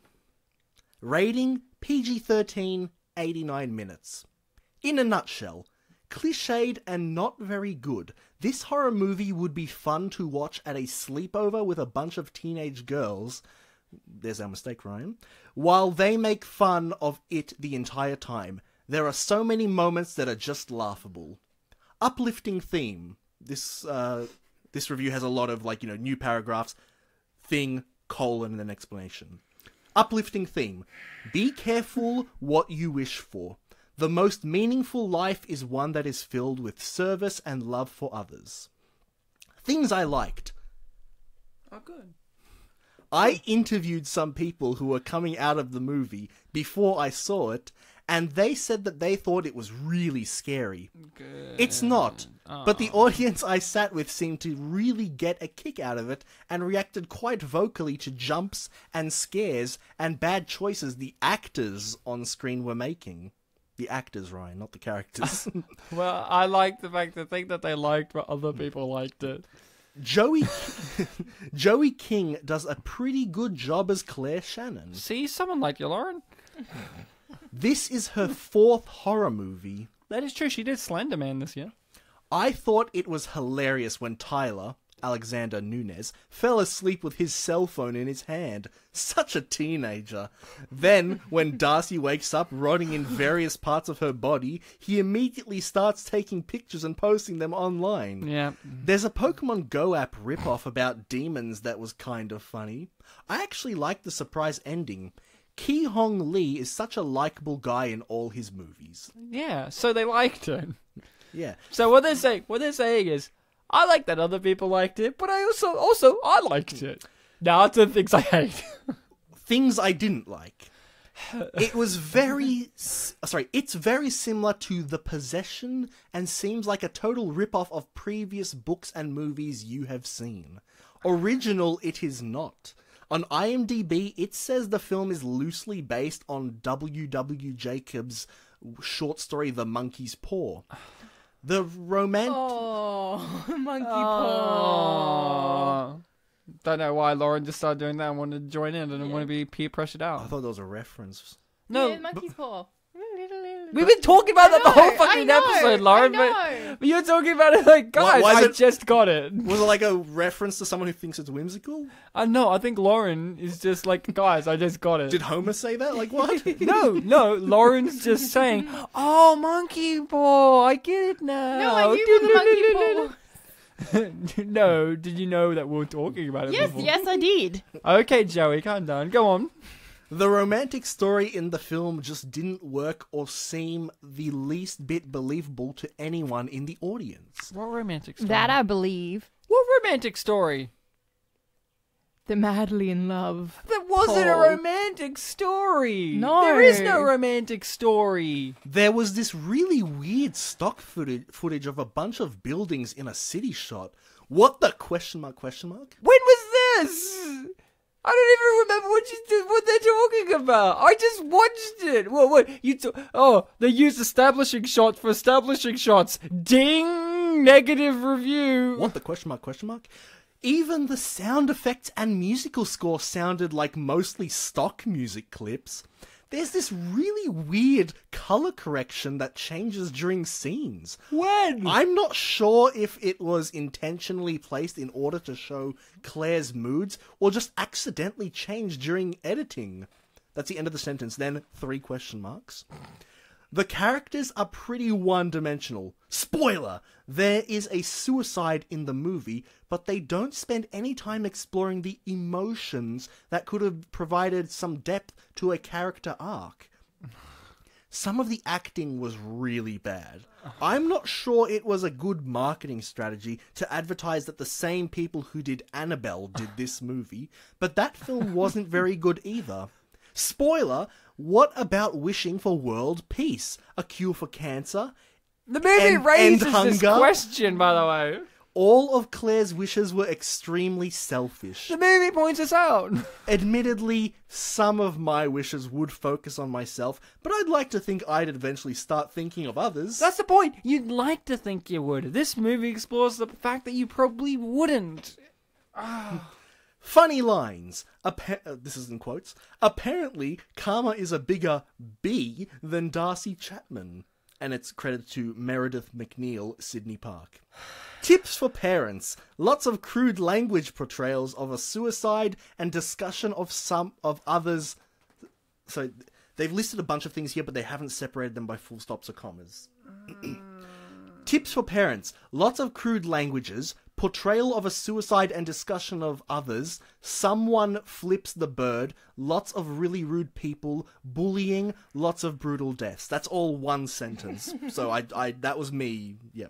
Rating PG-13, 89 minutes. In a nutshell, cliched and not very good, this horror movie would be fun to watch at a sleepover with a bunch of teenage girls. There's our mistake, Ryan. While they make fun of it the entire time. There are so many moments that are just laughable. Uplifting theme. This review has a lot of, new paragraphs. Thing, colon, and an explanation. Uplifting theme. Be careful what you wish for. The most meaningful life is one that is filled with service and love for others. Things I liked. Oh, good. I interviewed some people who were coming out of the movie before I saw it, and they said that they thought it was really scary. Good. It's not, but the audience I sat with seemed to really get a kick out of it and reacted quite vocally to jumps and scares and bad choices the actors on screen were making. The actors, Ryan, not the characters. Well, I like the fact that they liked what other people liked it. Joey King does a pretty good job as Claire Shannon. See, someone like you, Lauren. This is her 4th horror movie. That is true. She did Slender Man this year. I thought it was hilarious when Tyler, Alexander Nunez, fell asleep with his cell phone in his hand. Such a teenager. Then, when Darcy wakes up rotting in various parts of her body, he immediately starts taking pictures and posting them online. Yeah. There's a Pokemon Go app ripoff about demons that was kind of funny. I actually liked the surprise ending. Ki Hong Lee is such a likable guy in all his movies. Yeah, so they liked it. Yeah. So what they're saying is, I like that other people liked it, but I also I liked it. Now it's the things I hate. Things I didn't like. It was it's very similar to The Possession and seems like a total rip-off of previous books and movies you have seen. Original it is not. On IMDb, it says the film is loosely based on W.W. Jacobs' short story The Monkey's Paw. The romantic... Oh, monkey paw. Don't know why Lauren just started doing that and wanted to join in and didn't want to be peer pressured out. I thought that was a reference. No, Yeah, monkey's paw. we've been talking about that the whole I fucking know, episode, Lauren. I know. But you're talking about it like, guys, Why is I it- just got it. Was it like a reference to someone who thinks it's whimsical? No, I think Lauren is just like, guys, I just got it. Did Homer say that? Like, what? No, Lauren's just saying, oh, monkey paw, I get it now. No, I knew what monkey paw. No, did you know that we were talking about it Yes, before? yes, I did. Okay, Joey, calm down. Go on. The romantic story in the film just didn't work or seem the least bit believable to anyone in the audience. What romantic story? That I believe. What romantic story? They're madly in love. That wasn't a Paul. romantic story. No. There is no romantic story. There was this really weird stock footage of a bunch of buildings in a city shot. What the question mark? When was this? I don't even remember what they're talking about. I just watched it. What? They used establishing shots for establishing shots. Ding! Negative review. What the question mark? Even the sound effects and musical score sounded like mostly stock music clips. There's this really weird color correction that changes during scenes. When? I'm not sure if it was intentionally placed in order to show Claire's moods or just accidentally changed during editing. That's the end of the sentence. Then 3 question marks. The characters are pretty one-dimensional. Spoiler! There is a suicide in the movie, but they don't spend any time exploring the emotions that could have provided some depth to a character arc. Some of the acting was really bad. I'm not sure it was a good marketing strategy to advertise that the same people who did Annabelle did this movie, but that film wasn't very good either. Spoiler, what about wishing for world peace? A cure for cancer? The movie raises and this hunger? question, by the way. All of Claire's wishes were extremely selfish. The movie points us out. Admittedly, some of my wishes would focus on myself, but I'd like to think I'd eventually start thinking of others. That's the point. You'd like to think you would. This movie explores the fact that you probably wouldn't. Funny lines. This is in quotes. Apparently, Karma is a bigger B than Darcy Chapman. And it's credited to Meredith McNeil, Sydney Park. Tips for parents. Lots of crude language portrayals of a suicide and discussion of some of others. So they've listed a bunch of things here, but they haven't separated them by full stops or commas. Tips for parents. Lots of crude languages. Portrayal of a suicide and discussion of others. Someone flips the bird. Lots of really rude people. Bullying. Lots of brutal deaths. That's all one sentence. So I that was me. Yeah.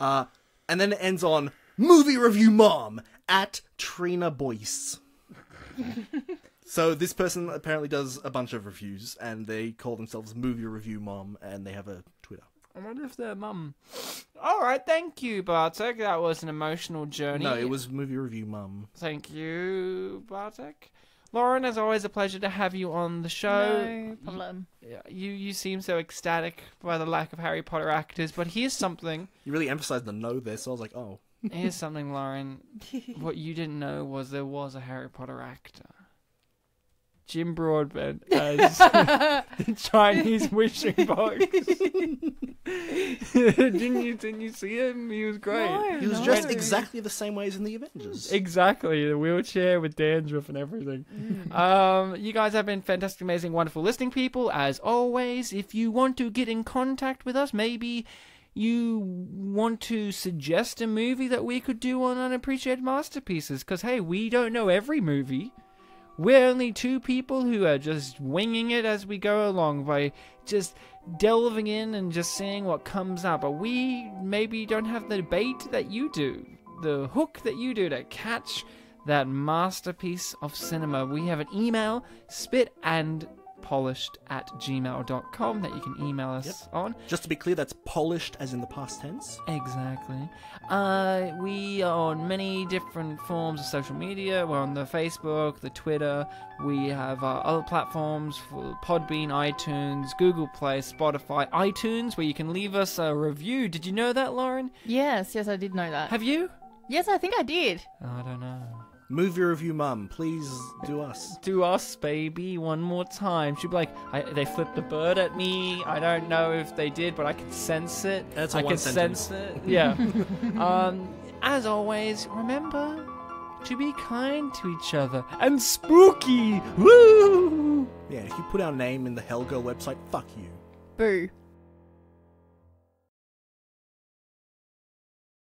And then it ends on, movie review mom. at Trina Boyce. So this person apparently does a bunch of reviews, and they call themselves Movie Review Mom, and they have a Twitter. I wonder if their mum. All right, thank you, Bartek. That was an emotional journey. No, it was Movie Review Mum. Thank you, Bartek. Lauren, as always, a pleasure to have you on the show. No problem. You seem so ecstatic by the lack of Harry Potter actors, but here's something. You really emphasized the no there, so I was like, oh. Here's something, Lauren. What you didn't know was there was a Harry Potter actor. Jim Broadbent as the Chinese wishing box. Didn't you see him? He was great. No, He was dressed exactly the same way as in the Avengers. Exactly, the wheelchair with dandruff and everything. You guys have been fantastic, amazing, wonderful listening people. As always, if you want to get in contact with us, maybe you want to suggest a movie that we could do on Unappreciated Masterpieces, because hey, we don't know every movie. We're only two people who are just winging it as we go along by just delving in and just seeing what comes up. But we maybe don't have the bait that you do, the hook that you do to catch that masterpiece of cinema. We have an email, spitandpolished@gmail.com, that you can email us on. Just to be clear, that's polished as in the past tense. Exactly. We are on many different forms of social media. We're on the Facebook, the Twitter. We have other platforms for Podbean, iTunes, Google Play, Spotify, iTunes, where you can leave us a review. Did you know that, Lauren? Yes, I did know that. Have you? Yes, I think I did. I don't know. Movie Review Mum, please do us. Do us, baby, one more time. She'd be like, they flipped a bird at me. I don't know if they did, but I can sense it. That's a I one can sentence. sense it. Yeah. As always, remember to be kind to each other. And spooky! Woo! Yeah, if you put our name in the Helga website, fuck you. Boo.